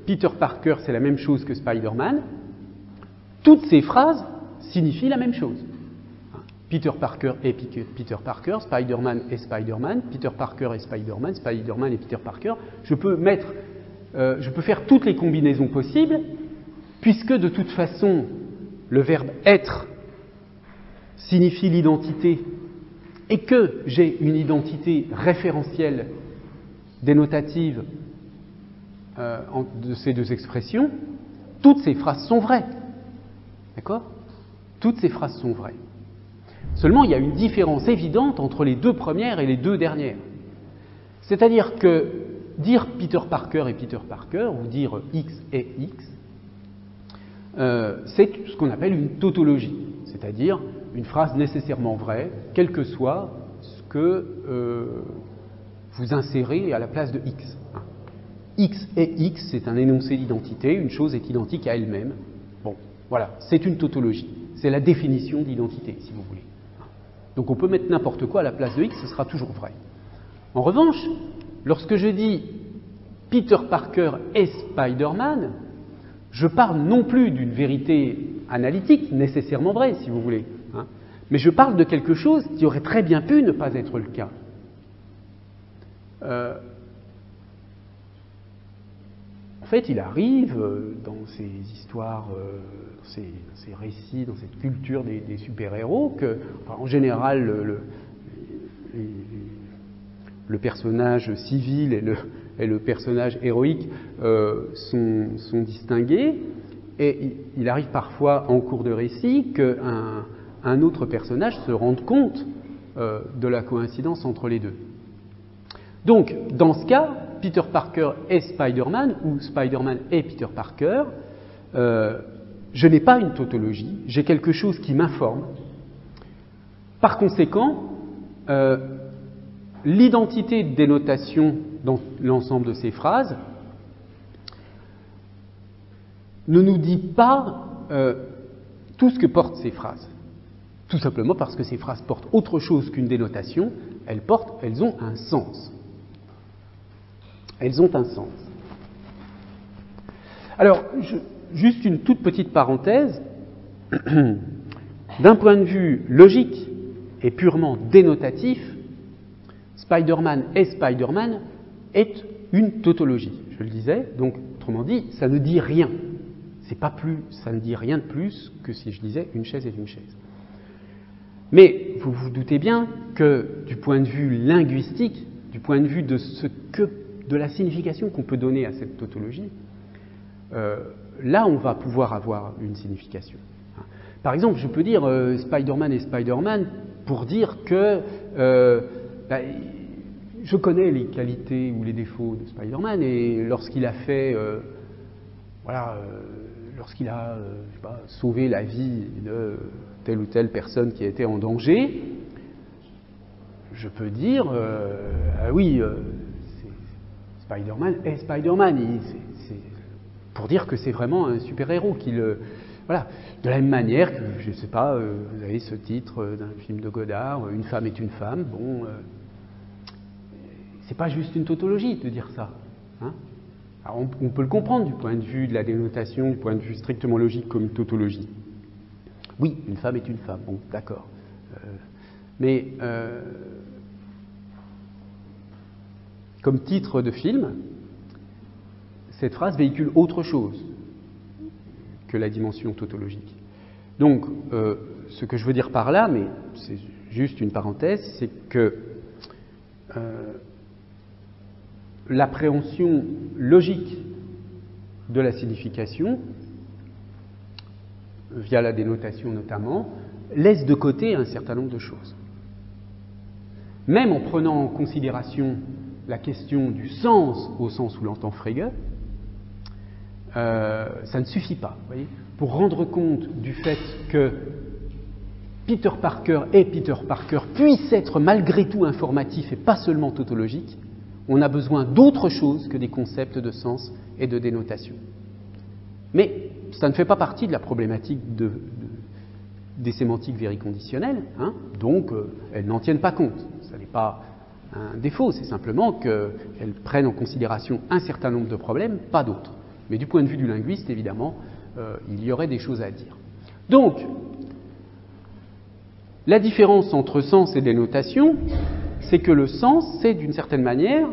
Peter Parker c'est la même chose que Spider-Man, toutes ces phrases signifient la même chose. Peter Parker est Peter Parker, Spider-Man est Spider-Man, Peter Parker est Spider-Man, Spider-Man est Peter Parker. Je peux faire toutes les combinaisons possibles, puisque de toute façon, le verbe être signifie l'identité, et que j'ai une identité référentielle dénotative de ces deux expressions, toutes ces phrases sont vraies. D'accord ? Toutes ces phrases sont vraies. Seulement, il y a une différence évidente entre les deux premières et les deux dernières. C'est-à-dire que dire Peter Parker et Peter Parker, ou dire X et X, c'est ce qu'on appelle une tautologie, c'est-à-dire une phrase nécessairement vraie, quel que soit ce que vous insérez à la place de X. X et X, c'est un énoncé d'identité, une chose est identique à elle-même. Bon, voilà, c'est une tautologie, c'est la définition d'identité, si vous voulez. Donc on peut mettre n'importe quoi à la place de X, ce sera toujours vrai. En revanche, lorsque je dis Peter Parker est Spider-Man, je parle non plus d'une vérité analytique, nécessairement vraie, si vous voulez, mais je parle de quelque chose qui aurait très bien pu ne pas être le cas. En fait, il arrive dans ces histoires, ces récits, dans cette culture des super-héros, que, en général, le personnage civil et le personnage héroïque sont distingués, et il arrive parfois en cours de récit qu'un autre personnage se rende compte de la coïncidence entre les deux. Donc, dans ce cas, Peter Parker est Spider-Man, ou Spider-Man est Peter Parker, je n'ai pas une tautologie, j'ai quelque chose qui m'informe. Par conséquent, l'identité de dénotation dans l'ensemble de ces phrases ne nous dit pas tout ce que portent ces phrases. Tout simplement parce que ces phrases portent autre chose qu'une dénotation, elles ont un sens. elles ont un sens. Alors, juste une toute petite parenthèse. D'un point de vue logique et purement dénotatif, Spider-Man et Spider-Man est une tautologie. Je le disais, donc autrement dit, ça ne dit rien. Ça ne dit rien de plus que si je disais une chaise est une chaise. Mais vous vous doutez bien que du point de vue linguistique, du point de vue de la signification qu'on peut donner à cette tautologie, là on va pouvoir avoir une signification. Par exemple, je peux dire Spider-Man et Spider-Man pour dire que je connais les qualités ou les défauts de Spider-Man et lorsqu'il a fait, lorsqu'il a sauvé la vie de telle ou telle personne qui était en danger, je peux dire ah oui, Spider-Man est Spider-Man. C'est pour dire que c'est vraiment un super-héros voilà. De la même manière que, je ne sais pas, vous avez ce titre d'un film de Godard, Une femme est une femme. Bon, c'est pas juste une tautologie de dire ça. Hein. Alors on peut le comprendre du point de vue de la dénotation, du point de vue strictement logique comme une tautologie. Oui, une femme est une femme. Bon, d'accord. Mais comme titre de film, cette phrase véhicule autre chose que la dimension tautologique. Donc, ce que je veux dire par là, mais c'est juste une parenthèse, c'est que l'appréhension logique de la signification, via la dénotation notamment, laisse de côté un certain nombre de choses. Même en prenant en considération la question du sens au sens où l'entend Frege, ça ne suffit pas. Vous voyez, pour rendre compte du fait que Peter Parker et Peter Parker puissent être malgré tout informatifs et pas seulement tautologiques, on a besoin d'autre chose que des concepts de sens et de dénotation. Mais ça ne fait pas partie de la problématique des sémantiques vériconditionnelles, hein, donc elles n'en tiennent pas compte. Ça n'est pas un défaut, c'est simplement qu'elles prennent en considération un certain nombre de problèmes, pas d'autres. Mais du point de vue du linguiste, évidemment, il y aurait des choses à dire. Donc, la différence entre sens et dénotation, c'est que le sens, c'est d'une certaine manière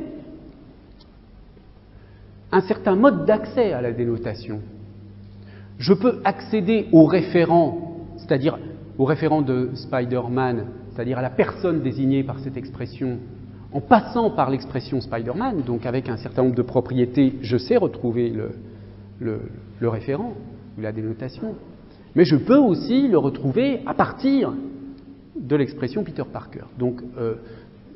un certain mode d'accès à la dénotation. Je peux accéder au référent, c'est-à-dire au référent de Spider-Man, c'est-à-dire à la personne désignée par cette expression, en passant par l'expression Spider-Man, donc avec un certain nombre de propriétés, je sais retrouver le référent ou la dénotation. Mais je peux aussi le retrouver à partir de l'expression Peter Parker. Donc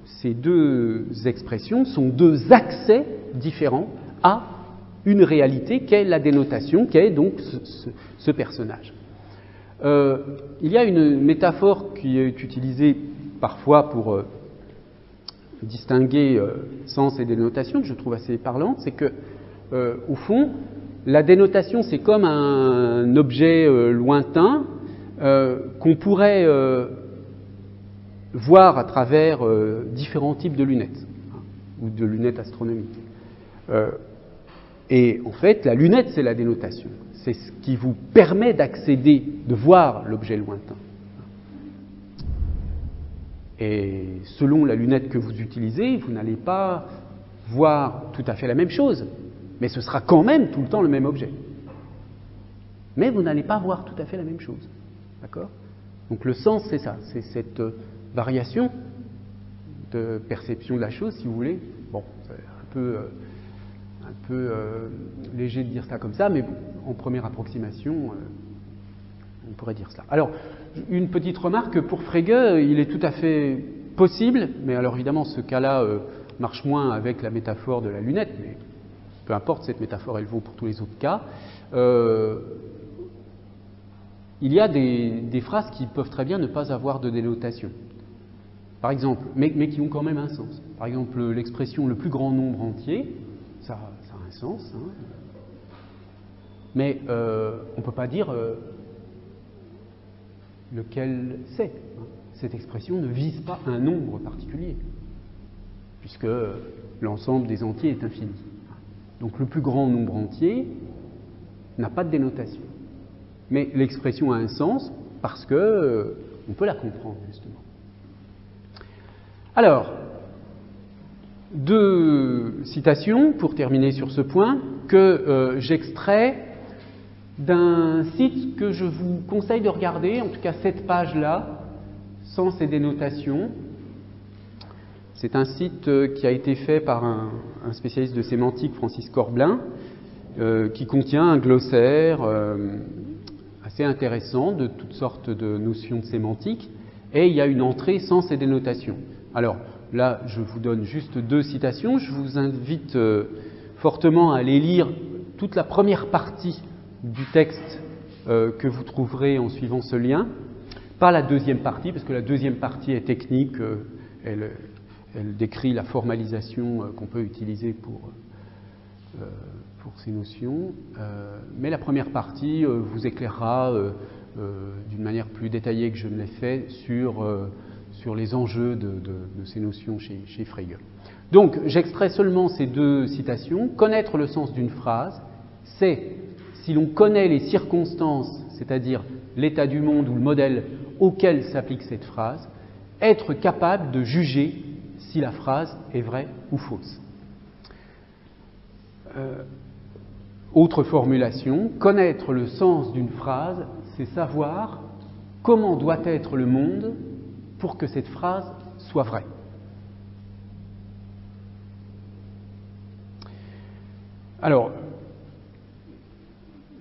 ces deux expressions sont deux accès différents à une réalité qu'est la dénotation, qu'est donc ce personnage. Il y a une métaphore qui est utilisée parfois pour distinguer sens et dénotation, que je trouve assez parlante, c'est que, au fond, la dénotation, c'est comme un objet lointain qu'on pourrait voir à travers différents types de lunettes, hein, ou de lunettes astronomiques. Et en fait, la lunette, c'est la dénotation. C'est ce qui vous permet d'accéder, de voir l'objet lointain. Et selon la lunette que vous utilisez, vous n'allez pas voir tout à fait la même chose, mais ce sera quand même tout le temps le même objet. Mais vous n'allez pas voir tout à fait la même chose. D'accord ? Donc le sens, c'est ça, c'est cette variation de perception de la chose, si vous voulez. Bon, c'est un peu léger de dire ça comme ça, mais en première approximation, on pourrait dire cela. Alors, une petite remarque, pour Frege, il est tout à fait possible, mais alors évidemment ce cas-là marche moins avec la métaphore de la lunette, mais peu importe, cette métaphore elle vaut pour tous les autres cas. Il y a des phrases qui peuvent très bien ne pas avoir de dénotation. Par exemple, mais qui ont quand même un sens. Par exemple, l'expression le plus grand nombre entier, ça a un sens, hein. Mais on ne peut pas dire lequel c'est. Cette expression ne vise pas un nombre particulier. puisque l'ensemble des entiers est infini. Donc le plus grand nombre entier n'a pas de dénotation. Mais l'expression a un sens parce que on peut la comprendre, justement. Alors, deux citations pour terminer sur ce point que j'extrais d'un site que je vous conseille de regarder, en tout cas cette page-là, sans ces dénotations. C'est un site qui a été fait par un spécialiste de sémantique, Francis Corbelin, qui contient un glossaire assez intéressant de toutes sortes de notions de sémantique, et il y a une entrée sans ces dénotations. Alors là, je vous donne juste deux citations. Je vous invite fortement à aller lire toute la première partie du texte que vous trouverez en suivant ce lien, pas la deuxième partie, parce que la deuxième partie est technique, elle décrit la formalisation qu'on peut utiliser pour ces notions, mais la première partie vous éclairera d'une manière plus détaillée que je ne l'ai fait sur les enjeux de ces notions chez Frege. Donc, j'extrais seulement ces deux citations. Connaître le sens d'une phrase, c'est, si l'on connaît les circonstances, c'est-à-dire l'état du monde ou le modèle auquel s'applique cette phrase, être capable de juger si la phrase est vraie ou fausse. Autre formulation, connaître le sens d'une phrase, c'est savoir comment doit être le monde pour que cette phrase soit vraie. Alors,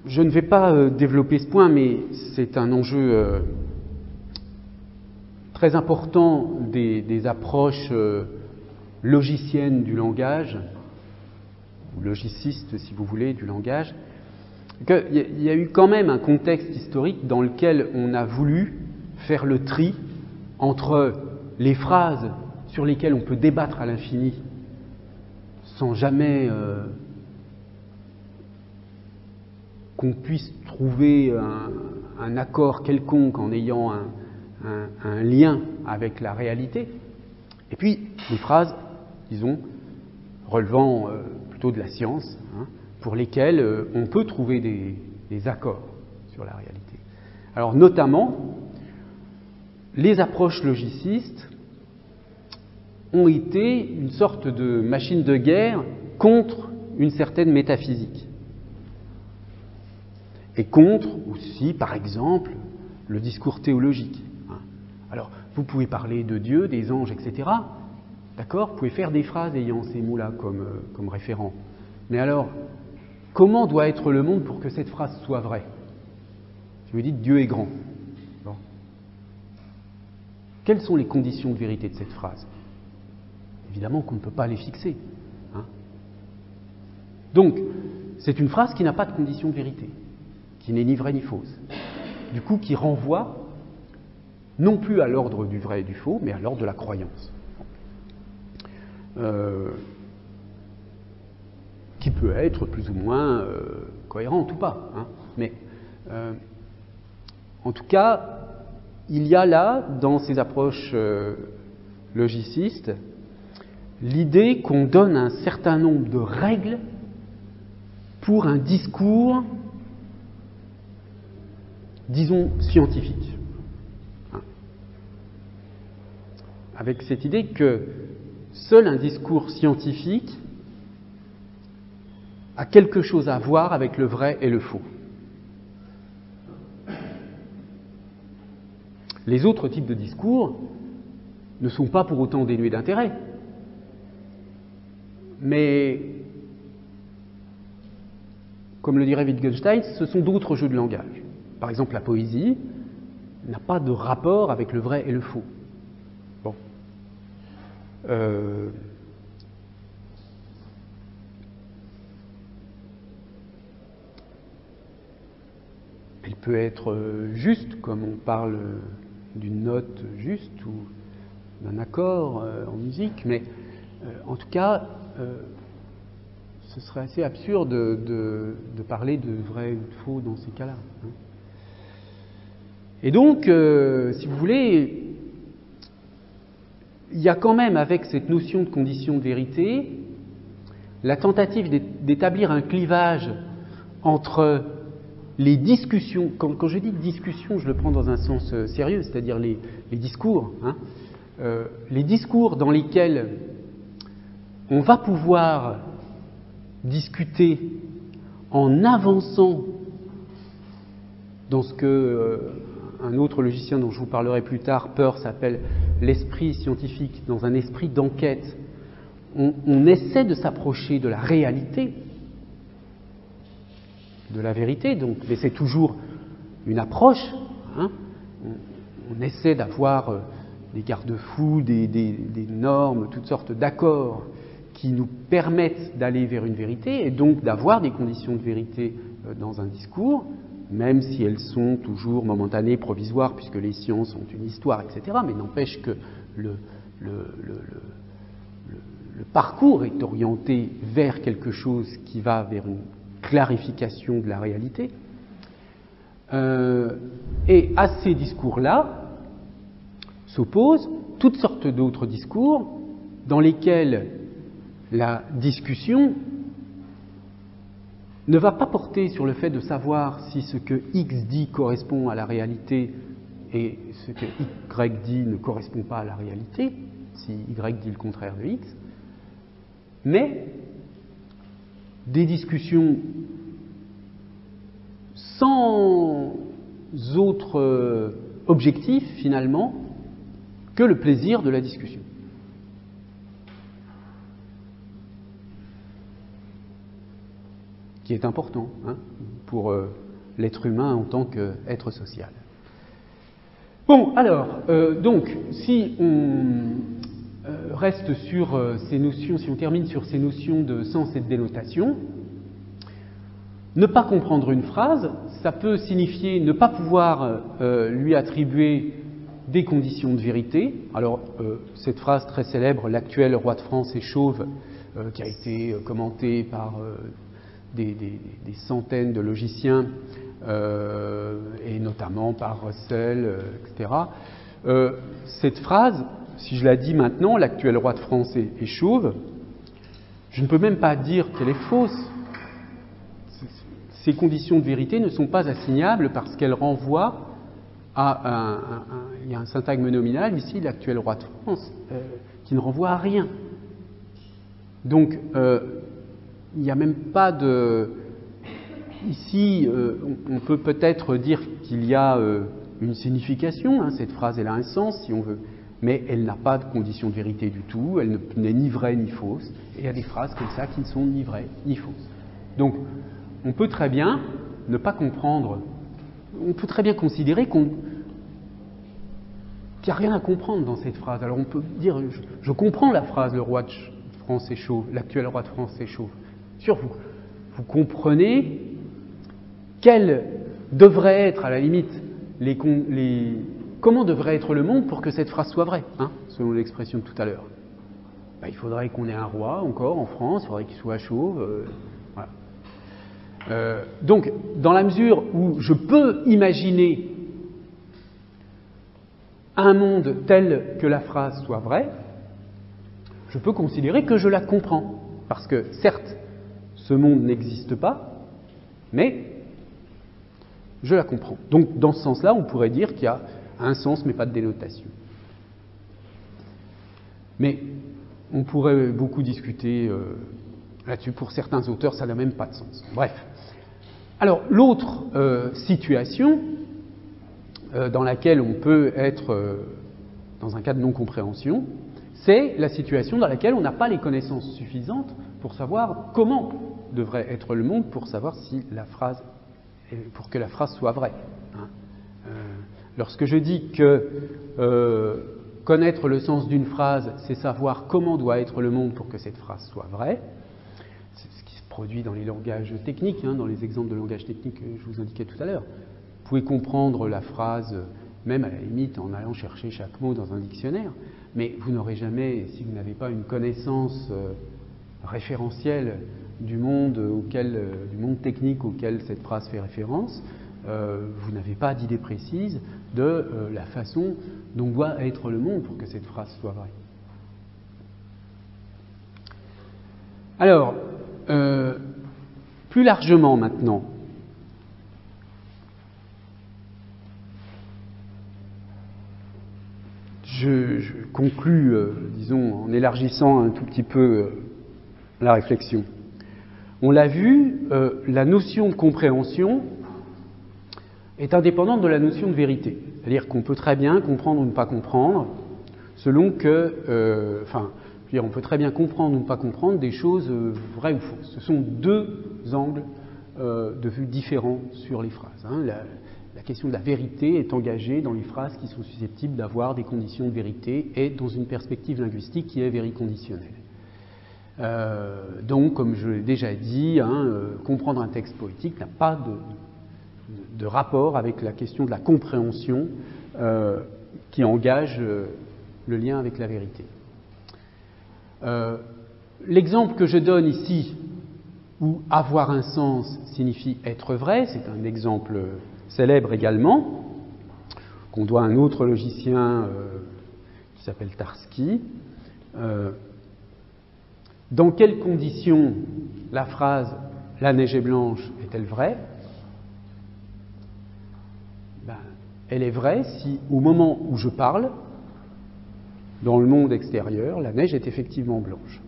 je ne vais pas développer ce point, mais c'est un enjeu très important des approches logiciennes du langage, ou logicistes, si vous voulez, du langage, qu'il y a eu quand même un contexte historique dans lequel on a voulu faire le tri entre les phrases sur lesquelles on peut débattre à l'infini sans jamais qu'on puisse trouver un accord quelconque en ayant un lien avec la réalité, et puis les phrases, disons, relevant plutôt de la science, pour lesquelles on peut trouver des accords sur la réalité. Alors notamment, les approches logicistes ont été une sorte de machine de guerre contre une certaine métaphysique. Et contre aussi, par exemple, le discours théologique. Alors, vous pouvez parler de Dieu, des anges, etc. D'accord ? Vous pouvez faire des phrases ayant ces mots-là comme référent. Mais alors, comment doit être le monde pour que cette phrase soit vraie ? Je vous dis, Dieu est grand. Bon. Quelles sont les conditions de vérité de cette phrase ? Évidemment qu'on ne peut pas les fixer. Donc, c'est une phrase qui n'a pas de condition de vérité, qui n'est ni vraie ni fausse. Du coup, qui renvoie non plus à l'ordre du vrai et du faux, mais à l'ordre de la croyance. Qui peut être plus ou moins cohérente ou pas. Mais en tout cas, il y a là, dans ces approches logicistes, l'idée qu'on donne un certain nombre de règles pour un discours, disons, scientifique. Avec cette idée que seul un discours scientifique a quelque chose à voir avec le vrai et le faux. Les autres types de discours ne sont pas pour autant dénués d'intérêt. Mais, comme le dirait Wittgenstein, ce sont d'autres jeux de langage. Par exemple, la poésie n'a pas de rapport avec le vrai et le faux. Bon. Elle peut être juste, comme on parle d'une note juste ou d'un accord en musique, mais en tout cas, ce serait assez absurde de parler de vrai ou de faux dans ces cas-là. Et donc, si vous voulez, il y a quand même, avec cette notion de condition de vérité, la tentative d'établir un clivage entre les discussions, quand je dis discussion, je le prends dans un sens sérieux, c'est-à-dire les discours, hein, les discours dans lesquels on va pouvoir discuter en avançant dans ce que un autre logicien dont je vous parlerai plus tard, Peirce, appelle l'esprit scientifique, dans un esprit d'enquête. On essaie de s'approcher de la réalité, de la vérité, donc, mais c'est toujours une approche. Hein. On essaie d'avoir des garde-fous, des normes, toutes sortes d'accords qui nous permettent d'aller vers une vérité et donc d'avoir des conditions de vérité dans un discours, même si elles sont toujours momentanées, provisoires, puisque les sciences ont une histoire, etc. Mais n'empêche que le parcours est orienté vers quelque chose qui va vers une clarification de la réalité. Et à ces discours-là s'opposent toutes sortes d'autres discours dans lesquels la discussion ne va pas porter sur le fait de savoir si ce que X dit correspond à la réalité et ce que Y dit ne correspond pas à la réalité, si Y dit le contraire de X, mais des discussions sans autre objectif, finalement, que le plaisir de la discussion. Qui est important, hein, pour l'être humain en tant qu'être social. Bon, alors, donc, si on reste sur ces notions, si on termine sur ces notions de sens et de dénotation, ne pas comprendre une phrase, ça peut signifier ne pas pouvoir lui attribuer des conditions de vérité. Alors, cette phrase très célèbre, « L'actuel roi de France est chauve », qui a été commentée par des centaines de logiciens, et notamment par Russell, etc. Cette phrase, si je la dis maintenant, l'actuel roi de France est chauve, je ne peux même pas dire qu'elle est fausse. Ces conditions de vérité ne sont pas assignables parce qu'elles renvoient à il y a un syntagme nominal ici, l'actuel roi de France, qui ne renvoie à rien. Donc, il n'y a même pas de... Ici, on peut peut-être dire qu'il y a une signification, hein, cette phrase elle a un sens si on veut, mais elle n'a pas de condition de vérité du tout, elle n'est ni vraie ni fausse, et il y a des phrases comme ça qui ne sont ni vraies ni fausses. Donc, on peut très bien ne pas comprendre, on peut très bien considérer qu'il n'y a rien à comprendre dans cette phrase. Alors on peut dire, je comprends la phrase, le roi de France est chauve, l'actuel roi de France est chauve. Sûr, vous comprenez quel devrait être, à la limite, comment devrait être le monde pour que cette phrase soit vraie, hein, selon l'expression de tout à l'heure. Ben, il faudrait qu'on ait un roi encore en France, il faudrait qu'il soit chauve. Voilà. Donc, dans la mesure où je peux imaginer un monde tel que la phrase soit vraie, je peux considérer que je la comprends. Parce que, certes, ce monde n'existe pas, mais je la comprends. Donc, dans ce sens-là, on pourrait dire qu'il y a un sens, mais pas de dénotation. Mais on pourrait beaucoup discuter là-dessus. Pour certains auteurs, ça n'a même pas de sens. Bref. Alors, l'autre situation dans laquelle on peut être dans un cas de non-compréhension, c'est la situation dans laquelle on n'a pas les connaissances suffisantes pour savoir comment devrait être le monde, pour savoir si la phrase, pour que la phrase soit vraie. Hein. Lorsque je dis que connaître le sens d'une phrase, c'est savoir comment doit être le monde pour que cette phrase soit vraie, c'est ce qui se produit dans les langages techniques, hein, dans les exemples de langage technique que je vous indiquais tout à l'heure. Vous pouvez comprendre la phrase, même à la limite en allant chercher chaque mot dans un dictionnaire, mais vous n'aurez jamais, si vous n'avez pas une connaissance référentielle du monde technique auquel cette phrase fait référence, vous n'avez pas d'idée précise de la façon dont doit être le monde pour que cette phrase soit vraie. Alors, plus largement maintenant, je conclus, disons, en élargissant un tout petit peu la réflexion. On l'a vu, la notion de compréhension est indépendante de la notion de vérité. C'est-à-dire qu'on peut très bien comprendre ou ne pas comprendre, selon que... on peut très bien comprendre ou ne pas comprendre des choses vraies ou fausses. Ce sont deux angles de vue différents sur les phrases. La question de la vérité est engagée dans les phrases qui sont susceptibles d'avoir des conditions de vérité et dans une perspective linguistique qui est vériconditionnelle. Donc, comme je l'ai déjà dit, comprendre un texte poétique n'a pas de rapport avec la question de la compréhension qui engage le lien avec la vérité. L'exemple que je donne ici, où avoir un sens signifie être vrai, c'est un exemple célèbre également, qu'on doit à un autre logicien qui s'appelle Tarski. Dans quelles conditions la phrase « la neige est blanche » est-elle vraie? Elle est vraie si, au moment où je parle, dans le monde extérieur, la neige est effectivement blanche.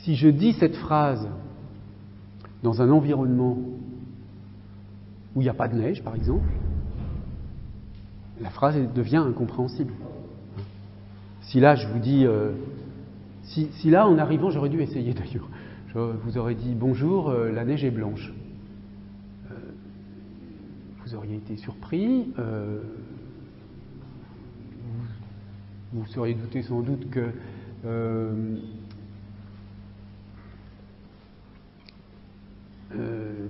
Si je dis cette phrase dans un environnement où il n'y a pas de neige, par exemple, la phrase devient incompréhensible. Si là, je vous dis... si là, en arrivant, j'aurais dû essayer d'ailleurs, je vous aurais dit « Bonjour, la neige est blanche ». Vous auriez été surpris, vous seriez douté sans doute que...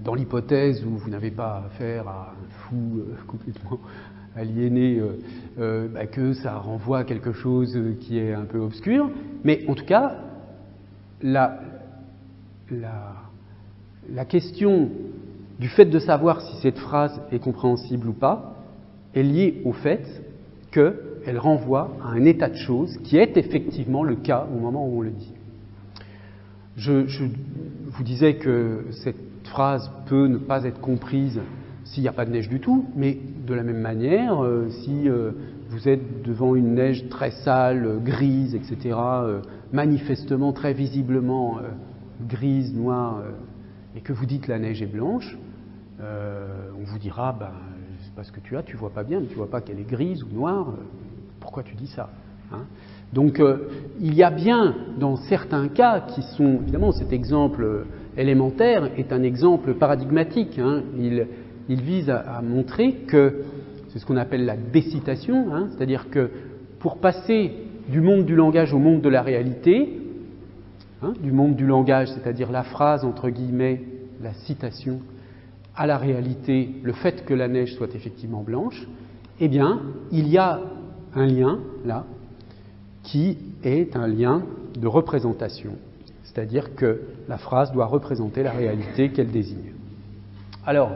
dans l'hypothèse où vous n'avez pas affaire à un fou complètement aliéné, que ça renvoie à quelque chose qui est un peu obscur. Mais en tout cas, la question du fait de savoir si cette phrase est compréhensible ou pas est liée au fait qu'elle renvoie à un état de choses qui est effectivement le cas au moment où on le dit. Je vous disais que cette phrase peut ne pas être comprise s'il n'y a pas de neige du tout, mais de la même manière, si vous êtes devant une neige très sale, grise, etc., manifestement, très visiblement grise, noire, et que vous dites la neige est blanche, on vous dira, c'est parce que tu vois pas bien, mais tu vois pas qu'elle est grise ou noire, pourquoi tu dis ça, hein? Donc, il y a bien, dans certains cas, qui sont, évidemment, cet exemple élémentaire est un exemple paradigmatique. Il vise à montrer que, c'est ce qu'on appelle la décitation, c'est-à-dire que pour passer du monde du langage au monde de la réalité, du monde du langage, c'est-à-dire la phrase, entre guillemets, la citation, à la réalité, le fait que la neige soit effectivement blanche, eh bien, il y a un lien, là, qui est un lien de représentation, c'est-à-dire que la phrase doit représenter la réalité qu'elle désigne. Alors,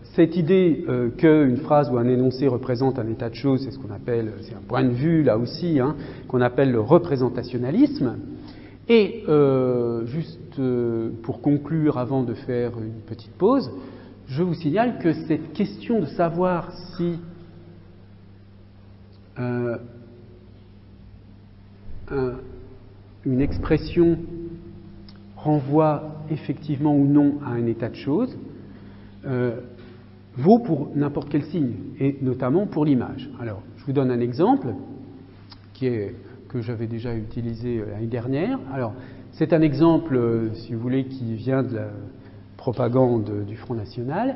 cette idée qu'une phrase ou un énoncé représente un état de choses, c'est ce qu'on appelle, c'est un point de vue là aussi, qu'on appelle le représentationalisme. Et juste pour conclure, avant de faire une petite pause, je vous signale que cette question de savoir si une expression renvoie effectivement ou non à un état de choses vaut pour n'importe quel signe, et notamment pour l'image. Alors, je vous donne un exemple que j'avais déjà utilisé l'année dernière. Alors, c'est un exemple, si vous voulez, qui vient de la propagande du Front National.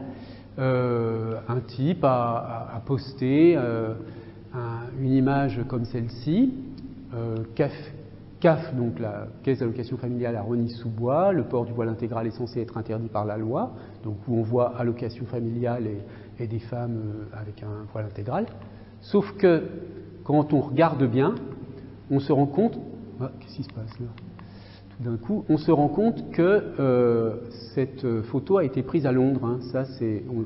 Un type a posté une image comme celle-ci, CAF, donc la Caisse d'allocation familiale à Rosny-sous-Bois, le port du voile intégral est censé être interdit par la loi, donc où on voit allocation familiale et des femmes avec un voile intégral. Sauf que quand on regarde bien, on se rend compte... qu'est-ce qui se passe là? d'un coup, on se rend compte que cette photo a été prise à Londres. Hein. Ça, on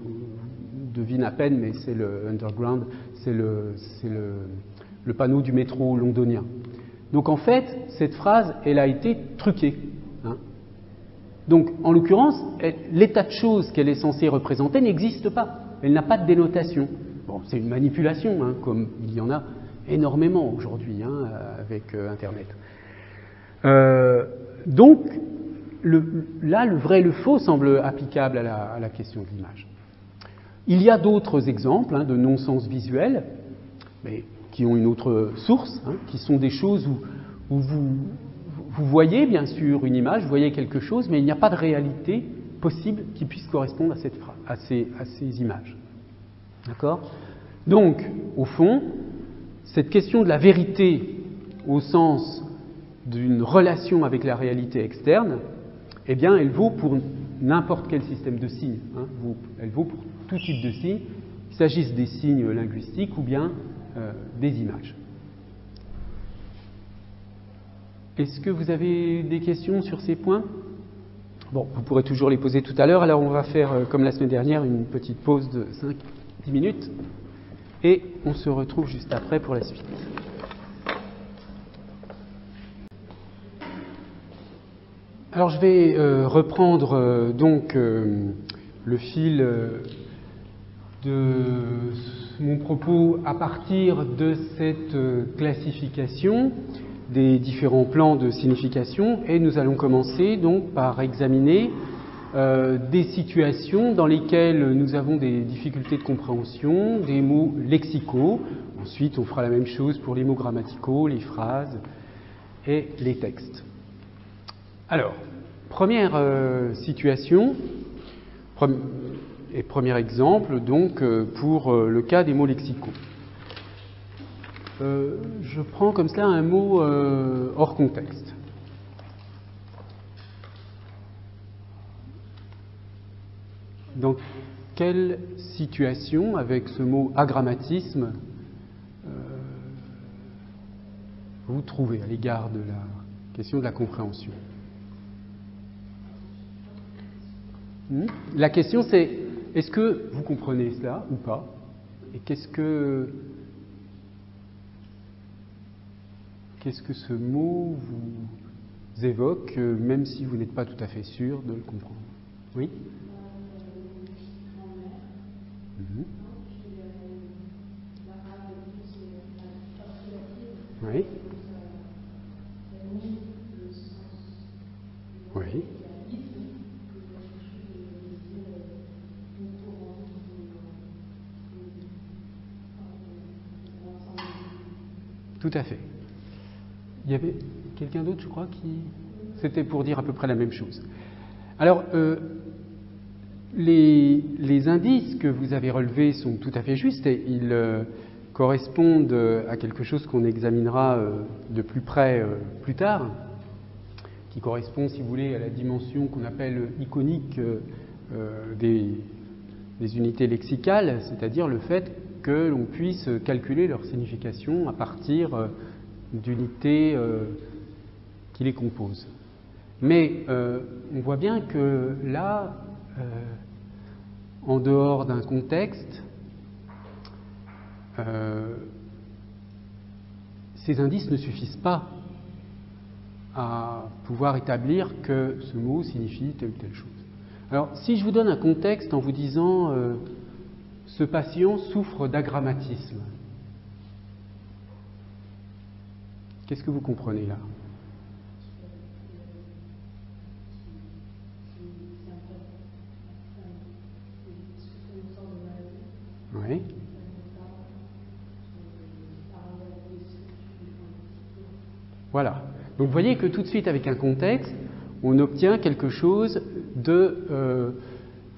devine à peine, mais c'est le Underground, c'est le panneau du métro londonien. Donc en fait, cette phrase, elle a été truquée. Hein. Donc en l'occurrence, l'état de choses qu'elle est censée représenter n'existe pas. Elle n'a pas de dénotation. Bon, c'est une manipulation, hein, comme il y en a énormément aujourd'hui hein, avec Internet. Donc, là, le vrai et le faux semblent applicables à la question de l'image. Il y a d'autres exemples hein, de non-sens visuel, mais qui ont une autre source, hein, qui sont des choses où vous voyez bien sûr une image, vous voyez quelque chose, mais il n'y a pas de réalité possible qui puisse correspondre à ces images. D'accord ? Donc, au fond, cette question de la vérité au sens d'une relation avec la réalité externe, eh bien, elle vaut pour n'importe quel système de signes. Hein. Elle vaut pour tout type de signes, qu'il s'agisse des signes linguistiques ou bien des images. Est-ce que vous avez des questions sur ces points ? Bon, vous pourrez toujours les poser tout à l'heure. Alors, on va faire, comme la semaine dernière, une petite pause de 5-10 minutes. Et on se retrouve juste après pour la suite. Alors je vais reprendre donc le fil de mon propos à partir de cette classification des différents plans de signification et nous allons commencer donc par examiner des situations dans lesquelles nous avons des difficultés de compréhension, des mots lexicaux. Ensuite, on fera la même chose pour les mots grammaticaux, les phrases et les textes. Alors, première situation et premier exemple donc pour le cas des mots lexicaux. Je prends comme cela un mot hors contexte. Dans quelle situation, avec ce mot agrammatisme, vous trouvez à l'égard de la question de la compréhension? La question c'est, est-ce que vous comprenez cela ou pas? Et qu'est-ce que ce mot vous évoque, même si vous n'êtes pas tout à fait sûr de le comprendre? Oui? Oui. Oui. Tout à fait. Il y avait quelqu'un d'autre, je crois, qui... C'était pour dire à peu près la même chose. Alors, les indices que vous avez relevés sont tout à fait justes et ils correspondent à quelque chose qu'on examinera de plus près plus tard, qui correspond, si vous voulez, à la dimension qu'on appelle iconique des unités lexicales, c'est-à-dire le fait que l'on puisse calculer leur signification à partir d'unités qui les composent. Mais on voit bien que là, en dehors d'un contexte, ces indices ne suffisent pas à pouvoir établir que ce mot signifie telle ou telle chose. Alors, si je vous donne un contexte en vous disant ce patient souffre d'agrammatisme, qu'est-ce que vous comprenez là? Oui. Voilà. Donc vous voyez que tout de suite avec un contexte, on obtient quelque chose de...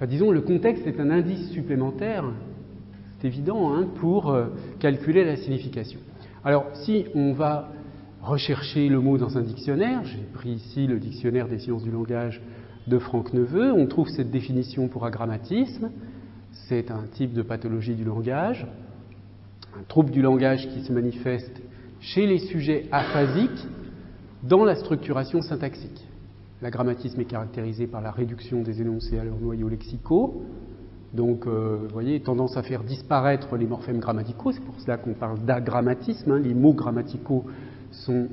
disons, le contexte est un indice supplémentaire, c'est évident, hein, pour calculer la signification. Alors si on va rechercher le mot dans un dictionnaire, j'ai pris ici le dictionnaire des sciences du langage de Franck Neveu, on trouve cette définition pour agrammatisme. C'est un type de pathologie du langage, un trouble du langage qui se manifeste chez les sujets aphasiques dans la structuration syntaxique. La grammatisme est caractérisé par la réduction des énoncés à leurs noyaux lexicaux. Donc, vous voyez, tendance à faire disparaître les morphèmes grammaticaux. C'est pour cela qu'on parle d'agrammatisme. Hein. Les mots grammaticaux sont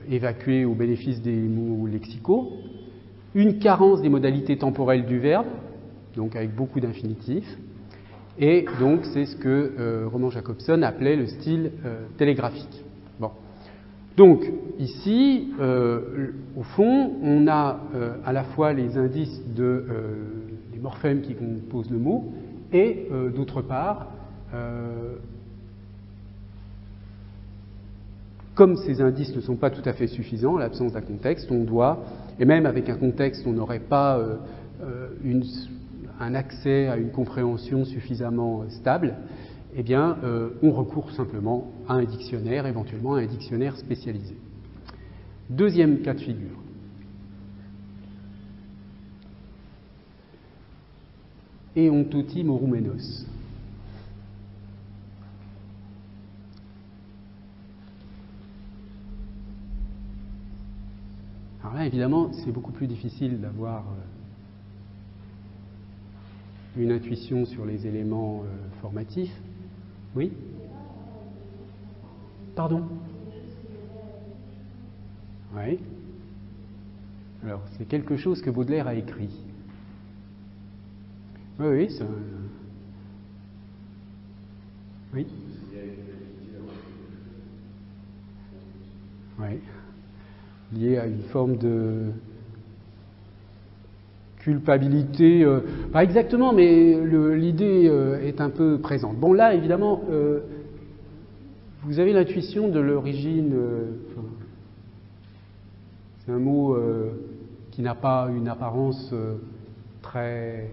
évacués au bénéfice des mots lexicaux. Une carence des modalités temporelles du verbe, donc avec beaucoup d'infinitifs. Et donc, c'est ce que Roman Jakobson appelait le style télégraphique. Bon. Donc, ici, au fond, on a à la fois les indices des morphèmes qui composent le mot, et d'autre part, comme ces indices ne sont pas tout à fait suffisants, l'absence d'un contexte, on doit, et même avec un contexte, on n'aurait pas un accès à une compréhension suffisamment stable, eh bien, on recourt simplement à un dictionnaire, éventuellement à un dictionnaire spécialisé. Deuxième cas de figure. Eontoti morumenos. Alors là, évidemment, c'est beaucoup plus difficile d'avoir une intuition sur les éléments formatifs. Oui? Pardon? Oui. Alors, c'est quelque chose que Baudelaire a écrit. Oui, oui, c'est un... Oui? Oui. Lié à une forme de culpabilité, pas exactement, mais l'idée est un peu présente. Bon, là, évidemment, vous avez l'intuition de l'origine, c'est un mot qui n'a pas une apparence très,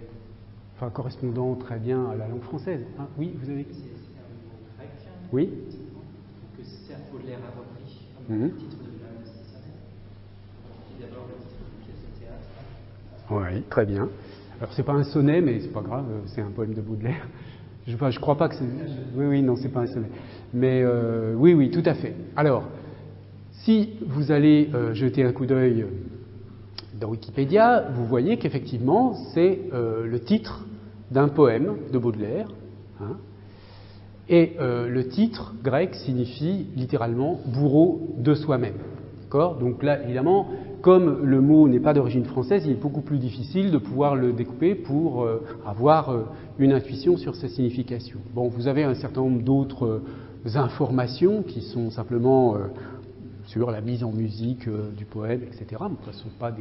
correspondant très bien à la langue française. Hein, oui, vous avez... C'est un mot grec. Oui. Que certes Baudelaire a repris comme le titre de la institutionnelle. Qui d'abord le titre de pièce de théâtre. Oui, très bien. Alors c'est pas un sonnet, mais c'est pas grave, c'est un poème de Baudelaire. Je crois pas que c'est... Oui, non, c'est pas un sonnet. Mais oui, tout à fait. Alors, si vous allez jeter un coup d'œil dans Wikipédia, vous voyez qu'effectivement, c'est le titre d'un poème de Baudelaire. Hein, et le titre grec signifie littéralement « bourreau de soi-même ». D'accord ? Donc là, évidemment, comme le mot n'est pas d'origine française, il est beaucoup plus difficile de pouvoir le découper pour avoir une intuition sur sa signification. Bon, vous avez un certain nombre d'autres informations qui sont simplement sur la mise en musique du poème, etc. Mais ce ne sont pas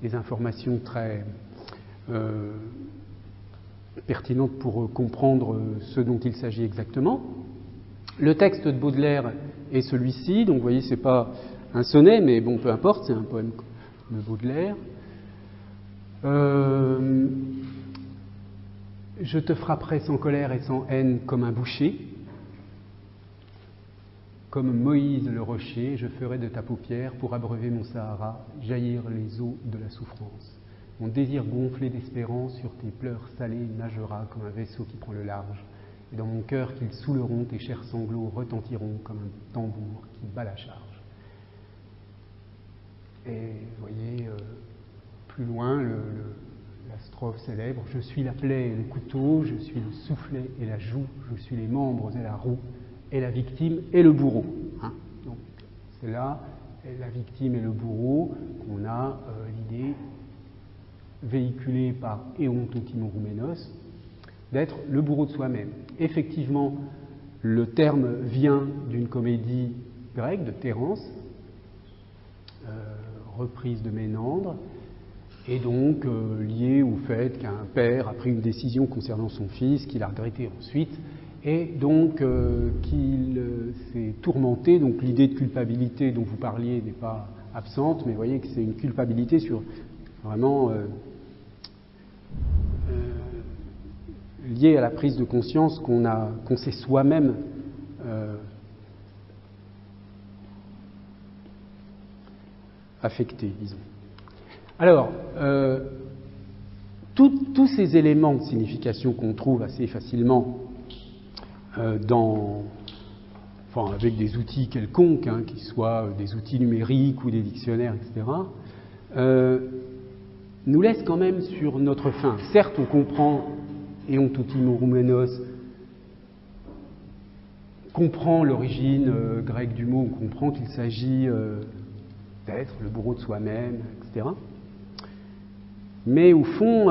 des informations très pertinentes pour comprendre ce dont il s'agit exactement. Le texte de Baudelaire est celui-ci, donc vous voyez, ce n'est pas un sonnet, mais bon, peu importe, c'est un poème de Baudelaire. Je te frapperai sans colère et sans haine comme un boucher. Comme Moïse le rocher, je ferai de ta paupière, pour abreuver mon Sahara, jaillir les eaux de la souffrance. Mon désir gonflé d'espérance sur tes pleurs salés nagera comme un vaisseau qui prend le large. Et dans mon cœur qu'ils saouleront, tes chers sanglots retentiront comme un tambour qui bat la charge. Et vous voyez, plus loin, la strophe célèbre, je suis la plaie et le couteau, je suis le soufflet et la joue, je suis les membres et la roue, et la victime et le bourreau. Hein, donc, c'est là, la victime et le bourreau, qu'on a l'idée véhiculée par Eontoti morumenos d'être le bourreau de soi-même. Effectivement, le terme vient d'une comédie grecque de Terence, reprise de Ménandre, et donc lié au fait qu'un père a pris une décision concernant son fils, qu'il a regretté ensuite, et donc qu'il s'est tourmenté. Donc l'idée de culpabilité dont vous parliez n'est pas absente, mais vous voyez que c'est une culpabilité sur vraiment liée à la prise de conscience qu'on s'est soi-même affecté, disons. Alors, tous ces éléments de signification qu'on trouve assez facilement dans enfin avec des outils quelconques, hein, qu'ils soient des outils numériques ou des dictionnaires, etc., nous laisse quand même sur notre faim. Certes, on comprend, eon toutimouroumenos, comprend l'origine grecque du mot, on comprend qu'il s'agit d'être le bourreau de soi-même, etc. Mais au fond,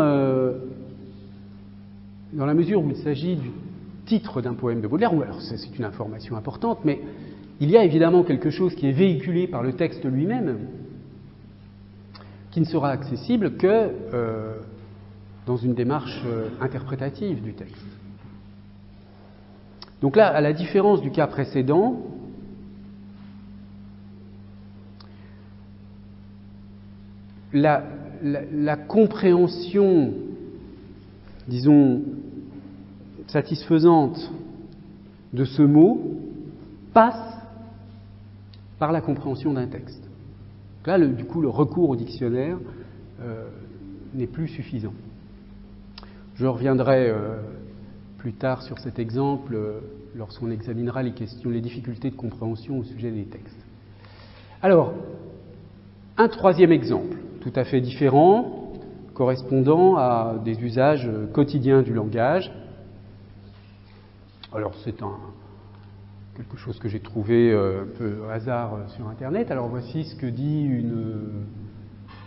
dans la mesure où il s'agit du titre d'un poème de Baudelaire, ou alors c'est une information importante, mais il y a évidemment quelque chose qui est véhiculé par le texte lui-même, qui ne sera accessible que dans une démarche interprétative du texte. Donc là, à la différence du cas précédent, la compréhension, disons, satisfaisante de ce mot passe par la compréhension d'un texte. Là, du coup, le recours au dictionnaire n'est plus suffisant. Je reviendrai plus tard sur cet exemple lorsqu'on examinera les questions, les difficultés de compréhension au sujet des textes. Alors, un troisième exemple, tout à fait différent, correspondant à des usages quotidiens du langage. Alors, c'est quelque chose que j'ai trouvé un peu au hasard sur Internet. Alors, voici ce que dit une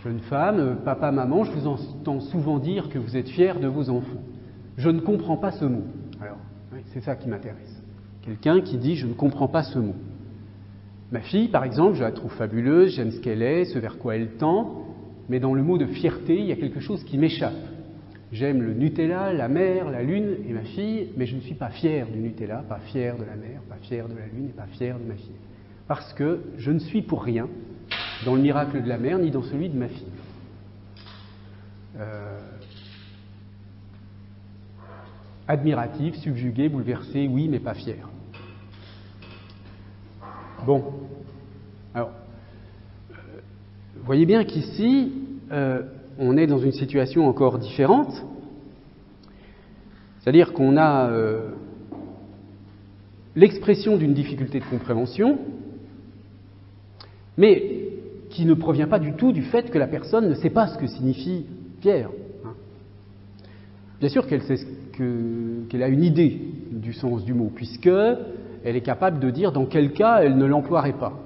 jeune femme. « Papa, maman, je vous entends souvent dire que vous êtes fiers de vos enfants. Je ne comprends pas ce mot. » Alors, oui, c'est ça qui m'intéresse. Quelqu'un qui dit « je ne comprends pas ce mot ». Ma fille, par exemple, je la trouve fabuleuse, j'aime ce qu'elle est, ce vers quoi elle tend, mais dans le mot de fierté, il y a quelque chose qui m'échappe. J'aime le Nutella, la mer, la lune et ma fille, mais je ne suis pas fier du Nutella, pas fier de la mer, pas fier de la lune et pas fier de ma fille. Parce que je ne suis pour rien dans le miracle de la mer ni dans celui de ma fille. Admiratif, subjugué, bouleversé, oui, mais pas fier. Bon, alors, vous voyez bien qu'ici, on est dans une situation encore différente, c'est-à-dire qu'on a l'expression d'une difficulté de compréhension, mais qui ne provient pas du tout du fait que la personne ne sait pas ce que signifie fier. Bien sûr qu'elle sait qu'elle a une idée du sens du mot, puisqu'elle est capable de dire dans quel cas elle ne l'emploierait pas.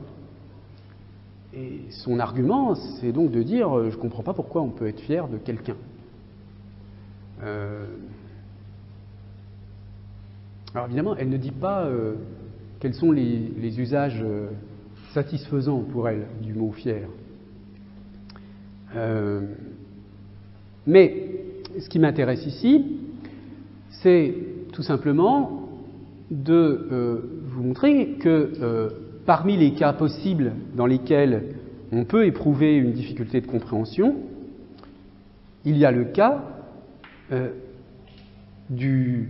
Et son argument, c'est donc de dire « je ne comprends pas pourquoi on peut être fier de quelqu'un ». Alors évidemment, elle ne dit pas quels sont les usages satisfaisants pour elle du mot « fier ». Mais ce qui m'intéresse ici, c'est tout simplement de vous montrer que parmi les cas possibles dans lesquels on peut éprouver une difficulté de compréhension, il y a le cas de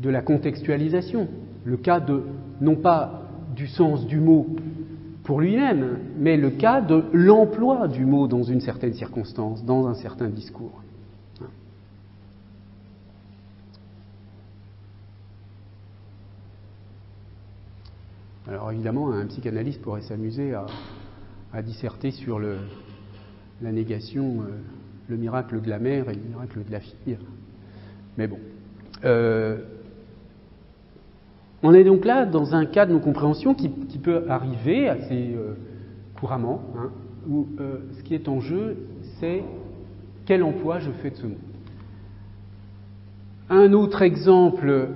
la contextualisation, le cas non pas du sens du mot pour lui-même, mais le cas de l'emploi du mot dans une certaine circonstance, dans un certain discours. Alors évidemment, un psychanalyste pourrait s'amuser à disserter sur la négation, le miracle de la mère et le miracle de la fille. Mais bon. On est donc là dans un cas de non-compréhension qui peut arriver assez couramment, hein, où ce qui est en jeu, c'est quel emploi je fais de ce mot. Un autre exemple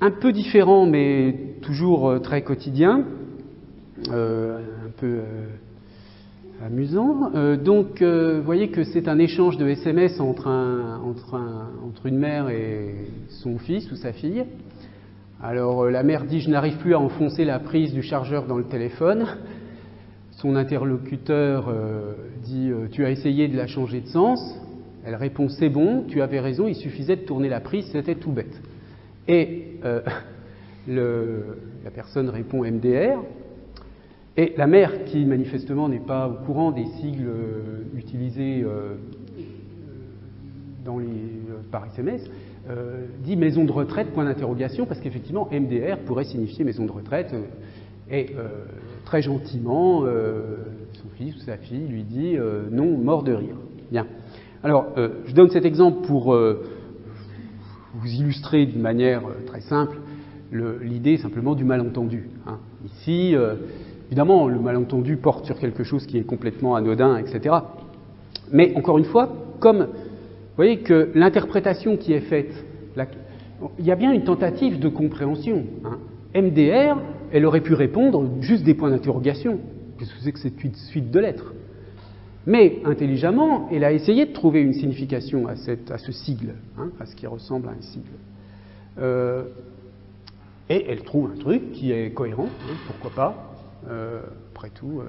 un peu différent, mais toujours très quotidien, un peu amusant. Donc, vous voyez que c'est un échange de SMS entre une mère et son fils ou sa fille. Alors, la mère dit « je n'arrive plus à enfoncer la prise du chargeur dans le téléphone ». Son interlocuteur dit « tu as essayé de la changer de sens ». Elle répond « c'est bon, tu avais raison, il suffisait de tourner la prise, c'était tout bête ». Et la personne répond MDR, et la mère, qui manifestement n'est pas au courant des sigles utilisés par SMS, dit maison de retraite, point d'interrogation, parce qu'effectivement, MDR pourrait signifier maison de retraite, et très gentiment, son fils ou sa fille lui dit non, mort de rire. Bien. Alors, je donne cet exemple pour vous illustrer d'une manière très simple l'idée simplement du malentendu. Hein. Ici, évidemment, le malentendu porte sur quelque chose qui est complètement anodin, etc. Mais encore une fois, comme vous voyez que l'interprétation qui est faite, il y a bien une tentative de compréhension. Hein. MDR, elle aurait pu répondre juste des points d'interrogation. Qu'est-ce que c'est que cette suite de lettres? Mais intelligemment, elle a essayé de trouver une signification à ce sigle, hein, à ce qui ressemble à un sigle. Et elle trouve un truc qui est cohérent, hein, pourquoi pas, après tout.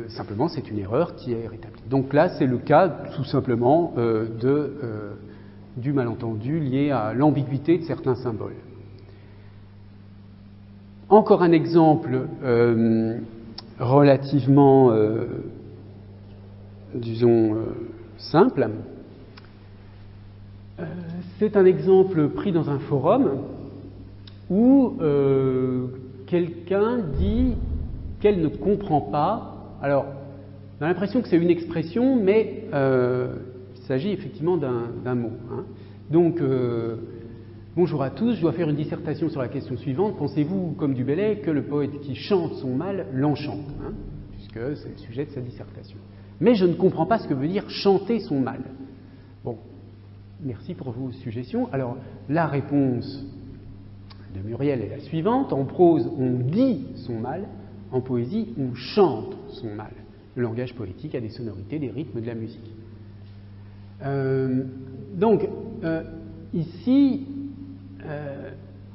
Simplement, c'est une erreur qui est rétablie. Donc là, c'est le cas, tout simplement, du malentendu lié à l'ambiguïté de certains symboles. Encore un exemple relativement, disons, simple. C'est un exemple pris dans un forum où quelqu'un dit qu'elle ne comprend pas. Alors, on a l'impression que c'est une expression, mais il s'agit effectivement d'un mot. Hein. Donc, bonjour à tous, je dois faire une dissertation sur la question suivante. Pensez-vous, comme du Bellay, que le poète qui chante son mal l'enchante, hein, puisque c'est le sujet de sa dissertation. Mais je ne comprends pas ce que veut dire chanter son mal. Bon, merci pour vos suggestions. Alors, la réponse de Muriel est la suivante. En prose, on dit son mal. En poésie, on chante son mal. Le langage poétique a des sonorités, des rythmes, de la musique. Donc, ici,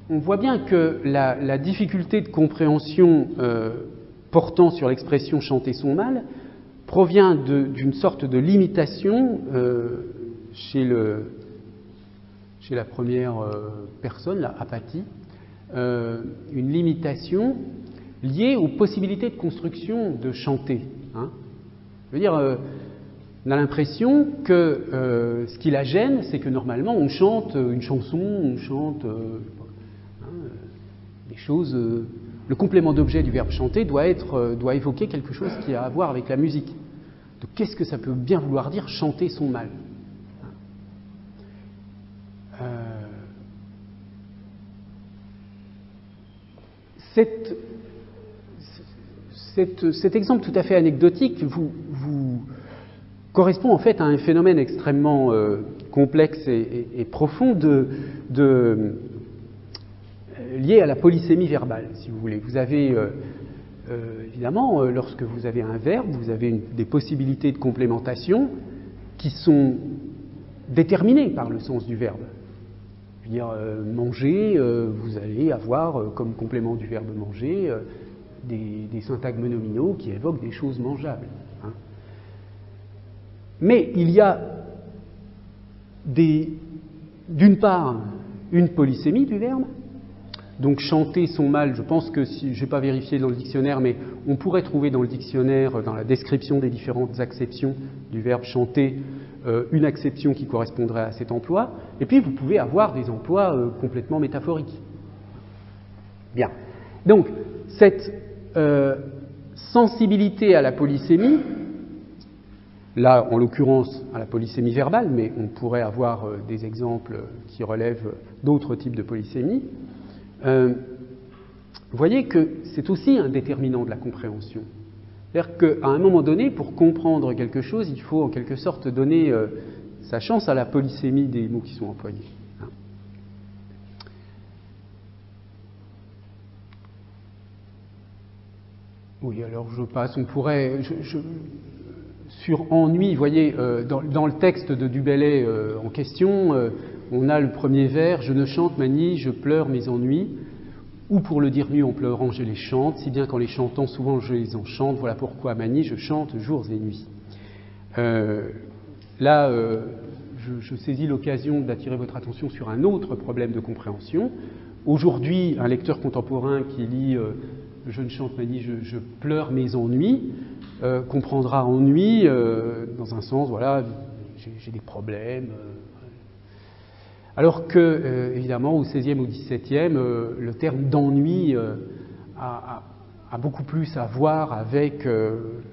on voit bien que la difficulté de compréhension portant sur l'expression « chanter son mal » provient d'une sorte de limitation chez la première personne, la apathie, une limitation liée aux possibilités de construction de chanter. Hein. Je veux dire, on a l'impression que ce qui la gêne, c'est que normalement on chante une chanson, on chante des choses. Le complément d'objet du verbe chanter doit évoquer quelque chose qui a à voir avec la musique. Donc qu'est-ce que ça peut bien vouloir dire chanter son mal? Cet exemple tout à fait anecdotique vous correspond en fait à un phénomène extrêmement complexe et profond lié à la polysémie verbale, si vous voulez. Vous avez évidemment, lorsque vous avez un verbe, vous avez des possibilités de complémentation qui sont déterminées par le sens du verbe. Je veux dire, manger, vous allez avoir comme complément du verbe manger des syntagmes nominaux qui évoquent des choses mangeables. Hein. Mais il y a d'une part une polysémie du verbe. Donc chanter son mal, je pense que je n'ai pas vérifié dans le dictionnaire, mais on pourrait trouver dans le dictionnaire, dans la description des différentes acceptions du verbe chanter, une acception qui correspondrait à cet emploi. Et puis vous pouvez avoir des emplois complètement métaphoriques. Bien. Donc cette sensibilité à la polysémie, là en l'occurrence à la polysémie verbale, mais on pourrait avoir des exemples qui relèvent d'autres types de polysémie. Vous voyez que c'est aussi un déterminant de la compréhension. C'est-à-dire qu'à un moment donné, pour comprendre quelque chose, il faut en quelque sorte donner sa chance à la polysémie des mots qui sont employés. Oui, alors je passe, on pourrait... sur ennui, vous voyez, dans le texte de Du Bellay en question, on a le premier vers « Je ne chante ma nid, je pleure mes ennuis », ou pour le dire mieux, en pleurant, je les chante, si bien qu'en les chantant, souvent je les enchante, voilà pourquoi ma nid, je chante jours et nuits. Là, je saisis l'occasion d'attirer votre attention sur un autre problème de compréhension. Aujourd'hui, un lecteur contemporain qui lit « Je ne chante ma nid, je pleure mes ennuis », comprendra ennui dans un sens, voilà, j'ai des problèmes. Alors que, évidemment, au XVIe ou XVIIe, le terme d'ennui a beaucoup plus à voir avec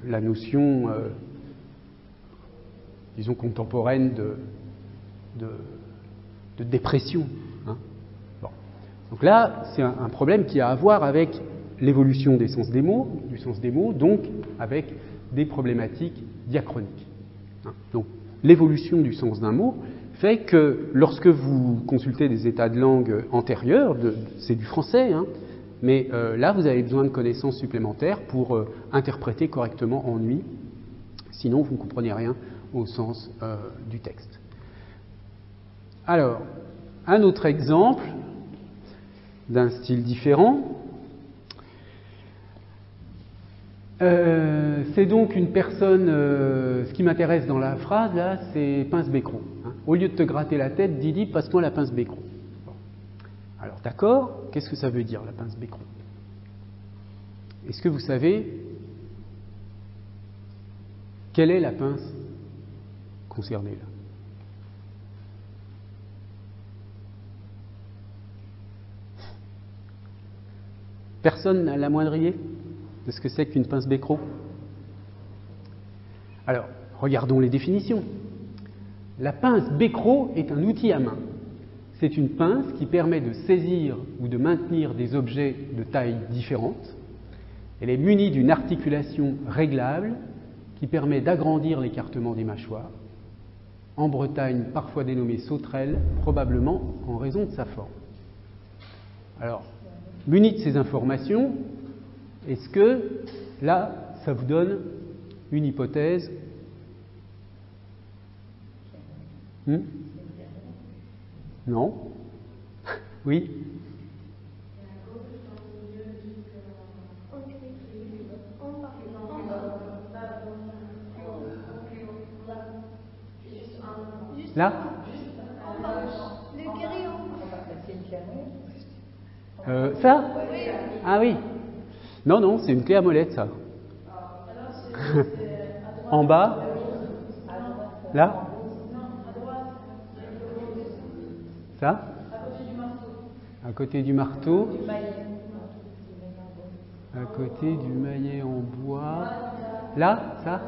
la notion, disons, contemporaine de dépression. Hein. Bon. Donc là, c'est un problème qui a à voir avec l'évolution des sens des mots, du sens des mots, donc avec des problématiques diachroniques. Hein. Donc l'évolution du sens d'un mot fait que lorsque vous consultez des états de langue antérieurs, c'est du français, hein, mais là vous avez besoin de connaissances supplémentaires pour interpréter correctement ennui, sinon vous ne comprenez rien au sens du texte. Alors, un autre exemple d'un style différent. C'est donc une personne, ce qui m'intéresse dans la phrase là, c'est pince-bécro. Hein. Au lieu de te gratter la tête, Didi, passe-moi la pince-bécro. Bon. Alors d'accord, qu'est-ce que ça veut dire la pince-bécro? Est-ce que vous savez quelle est la pince concernée là? Personne n'a la moindre idée de ce que c'est qu'une pince bécro? Alors, regardons les définitions. La pince bécro est un outil à main. C'est une pince qui permet de saisir ou de maintenir des objets de taille différente. Elle est munie d'une articulation réglable qui permet d'agrandir l'écartement des mâchoires. En Bretagne, parfois dénommée sauterelle, probablement en raison de sa forme. Alors, muni de ces informations, est-ce que, là, ça vous donne une hypothèse? Non? Oui? Là? Ça? Ah oui. Non, non, c'est une clé à molette, ça. En bas? Là? Ça? À côté du marteau. À côté du maillet en bois. Là? Ça?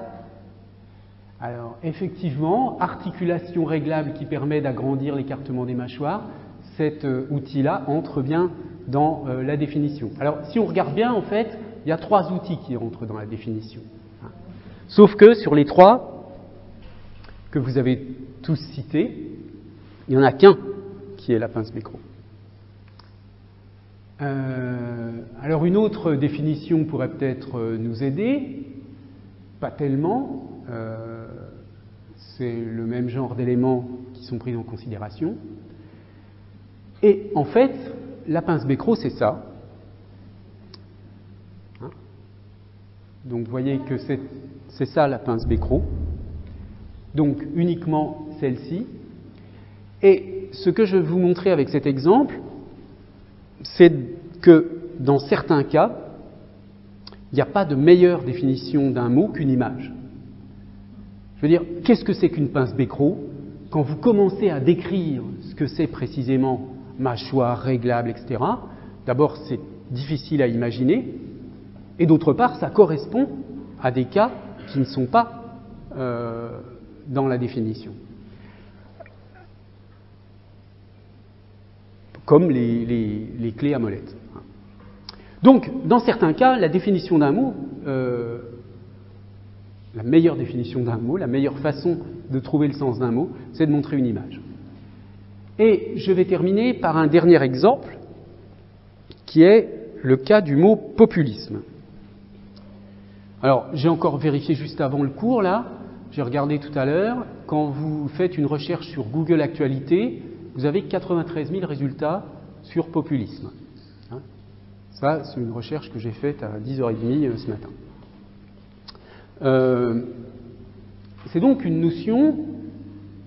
Alors, effectivement, articulation réglable qui permet d'agrandir l'écartement des mâchoires, cet outil-là entre bien dans la définition. Alors, si on regarde bien, en fait, il y a 3 outils qui rentrent dans la définition. Sauf que sur les 3 que vous avez tous cités, il n'y en a qu'un qui est la pince bécro. Alors, une autre définition pourrait peut-être nous aider, pas tellement. C'est le même genre d'éléments qui sont pris en considération. Et en fait, la pince bécro, c'est ça. Hein? Donc vous voyez que c'est ça la pince bécro. Donc uniquement celle-ci. Et ce que je vais vous montrer avec cet exemple, c'est que dans certains cas, il n'y a pas de meilleure définition d'un mot qu'une image. Je veux dire, qu'est-ce que c'est qu'une pince bécro? Quand vous commencez à décrire ce que c'est précisément mâchoire, réglable, etc., d'abord c'est difficile à imaginer, et d'autre part ça correspond à des cas qui ne sont pas dans la définition. Comme les clés à molette. Donc, dans certains cas, la définition d'un mot, la meilleure définition d'un mot, la meilleure façon de trouver le sens d'un mot, c'est de montrer une image. Et je vais terminer par un dernier exemple, qui est le cas du mot populisme. Alors, j'ai encore vérifié juste avant le cours, là, j'ai regardé tout à l'heure, quand vous faites une recherche sur Google Actualité, vous avez 93 000 résultats sur populisme. Hein, ça, c'est une recherche que j'ai faite à 10h30 ce matin. C'est donc une notion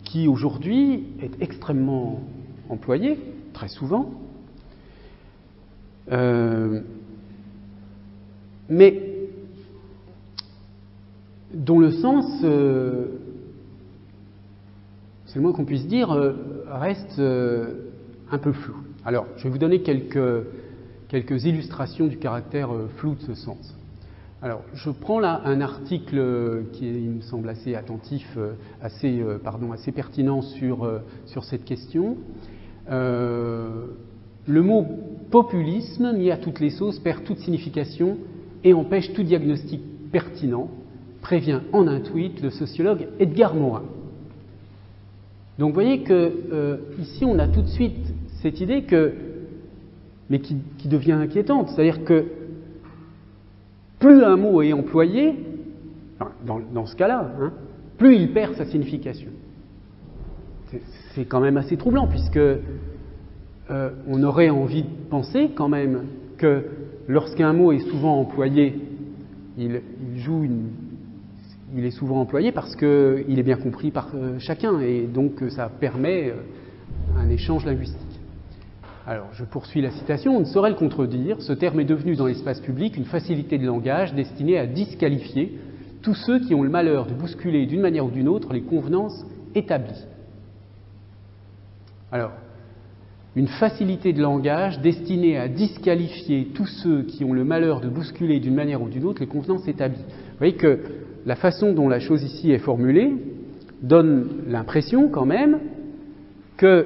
qui aujourd'hui est extrêmement employée, très souvent, mais dont le sens c'est le moins qu'on puisse dire, reste un peu flou. Alors, je vais vous donner quelques illustrations du caractère flou de ce sens. Alors, je prends là un article qui il me semble assez attentif, assez pertinent sur cette question. Le mot populisme, mis à toutes les sauces, perd toute signification et empêche tout diagnostic pertinent, prévient en un tweet le sociologue Edgar Morin. Donc vous voyez que ici on a tout de suite cette idée mais qui devient inquiétante, c'est-à-dire que plus un mot est employé, dans ce cas-là, hein, plus il perd sa signification. C'est quand même assez troublant, puisque on aurait envie de penser quand même que lorsqu'un mot est souvent employé, il est souvent employé parce qu'il est bien compris par chacun, et donc ça permet un échange linguistique. Alors, je poursuis la citation. On ne saurait le contredire, ce terme est devenu dans l'espace public une facilité de langage destinée à disqualifier tous ceux qui ont le malheur de bousculer d'une manière ou d'une autre les convenances établies. Alors, une facilité de langage destinée à disqualifier tous ceux qui ont le malheur de bousculer d'une manière ou d'une autre les convenances établies. Vous voyez que la façon dont la chose ici est formulée donne l'impression quand même que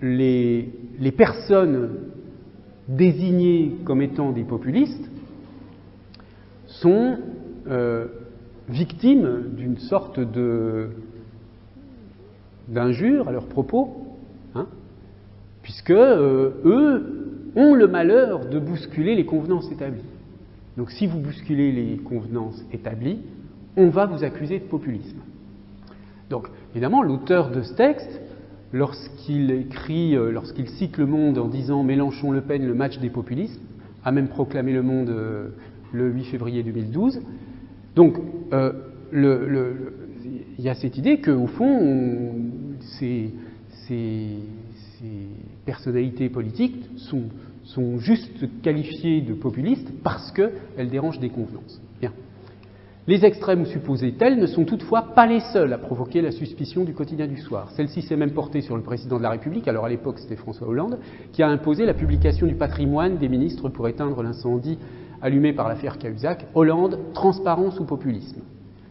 les personnes désignées comme étant des populistes sont victimes d'une sorte d'injure à leurs propos, hein, puisque eux ont le malheur de bousculer les convenances établies. Donc si vous bousculez les convenances établies, on va vous accuser de populisme. Donc évidemment, l'auteur de ce texte, lorsqu'il cite Le Monde en disant « Mélenchon-Le Pen, le match des populismes », a même proclamé Le Monde le 8 février 2012. Donc, il y a cette idée qu'au fond, ces personnalités politiques sont juste qualifiées de populistes parce qu'elles dérangent des convenances. Bien. Les extrêmes ou supposés tels ne sont toutefois pas les seuls à provoquer la suspicion du quotidien du soir. Celle-ci s'est même portée sur le président de la République, alors à l'époque c'était François Hollande, qui a imposé la publication du patrimoine des ministres pour éteindre l'incendie allumé par l'affaire Cahuzac. Hollande, transparence ou populisme.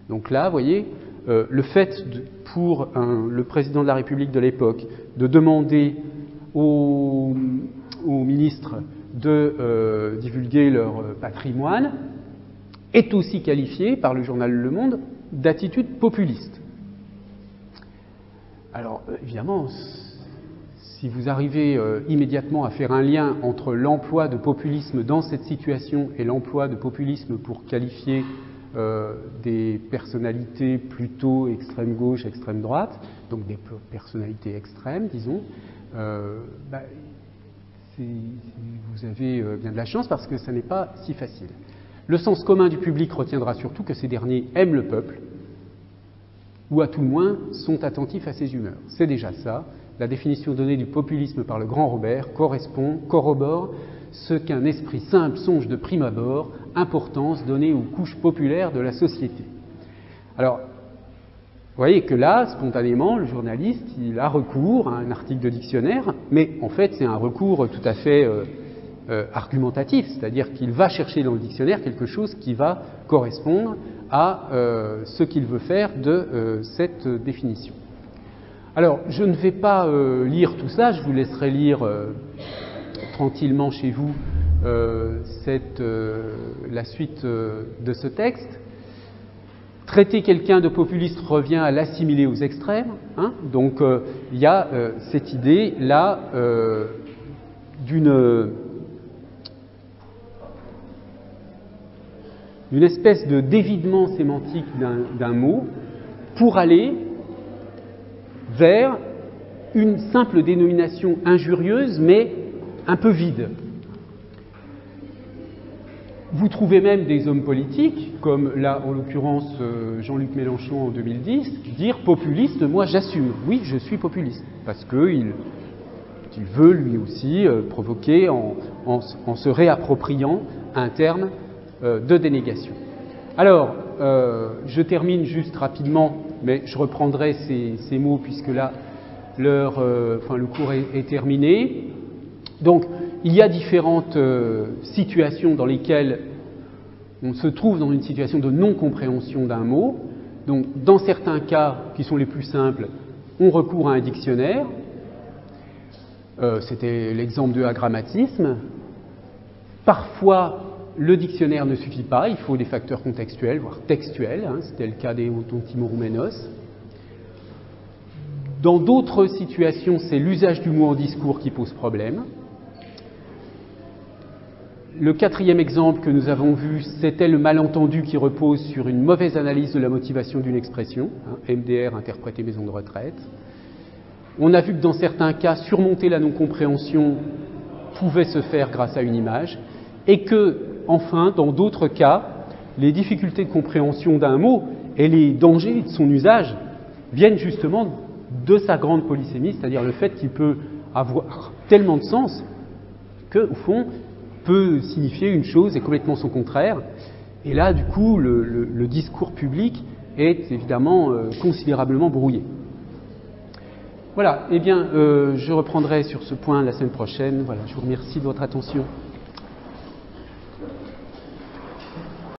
Donc là, vous voyez, le fait pour le président de la République de l'époque de demander aux ministres de divulguer leur patrimoine est aussi qualifié par le journal Le Monde d'attitude populiste. Alors, évidemment, si vous arrivez immédiatement à faire un lien entre l'emploi de populisme dans cette situation et l'emploi de populisme pour qualifier des personnalités plutôt extrême gauche, extrême droite, donc des personnalités extrêmes, disons, vous avez bien de la chance parce que ça n'est pas si facile. Le sens commun du public retiendra surtout que ces derniers aiment le peuple, ou à tout le moins sont attentifs à ses humeurs. C'est déjà ça. La définition donnée du populisme par le grand Robert corrobore ce qu'un esprit simple songe de prime abord, importance donnée aux couches populaires de la société. Alors, vous voyez que là, spontanément, le journaliste, il a recours à un article de dictionnaire, mais en fait, c'est un recours tout à fait argumentatif, c'est-à-dire qu'il va chercher dans le dictionnaire quelque chose qui va correspondre à ce qu'il veut faire de cette définition. Alors, je ne vais pas lire tout ça, je vous laisserai lire tranquillement chez vous la suite de ce texte. Traiter quelqu'un de populiste revient à l'assimiler aux extrêmes, hein, donc il y a cette idée-là d'une espèce de dévidement sémantique d'un mot pour aller vers une simple dénomination injurieuse mais un peu vide. Vous trouvez même des hommes politiques, comme là en l'occurrence Jean-Luc Mélenchon en 2010, dire populiste, moi j'assume, oui je suis populiste, parce qu'il veut lui aussi provoquer en se réappropriant un terme de dénégation. Alors, je termine juste rapidement, mais je reprendrai ces mots puisque là, le cours est terminé. Donc, il y a différentes situations dans lesquelles on se trouve dans une situation de non-compréhension d'un mot. Donc, dans certains cas qui sont les plus simples, on recourt à un dictionnaire. C'était l'exemple de agrammatisme. Parfois, le dictionnaire ne suffit pas, il faut des facteurs contextuels, voire textuels. C'était le cas des Timoroumenos. Dans d'autres situations, c'est l'usage du mot en discours qui pose problème. Le quatrième exemple que nous avons vu, c'était le malentendu qui repose sur une mauvaise analyse de la motivation d'une expression, MDR, interpréter maison de retraite. On a vu que dans certains cas, surmonter la non-compréhension pouvait se faire grâce à une image, et que, enfin, dans d'autres cas, les difficultés de compréhension d'un mot et les dangers de son usage viennent justement de sa grande polysémie, c'est-à-dire le fait qu'il peut avoir tellement de sens que, au fond, peut signifier une chose et complètement son contraire. Et là, du coup, le discours public est évidemment considérablement brouillé. Voilà, eh bien, je reprendrai sur ce point la semaine prochaine. Voilà, je vous remercie de votre attention.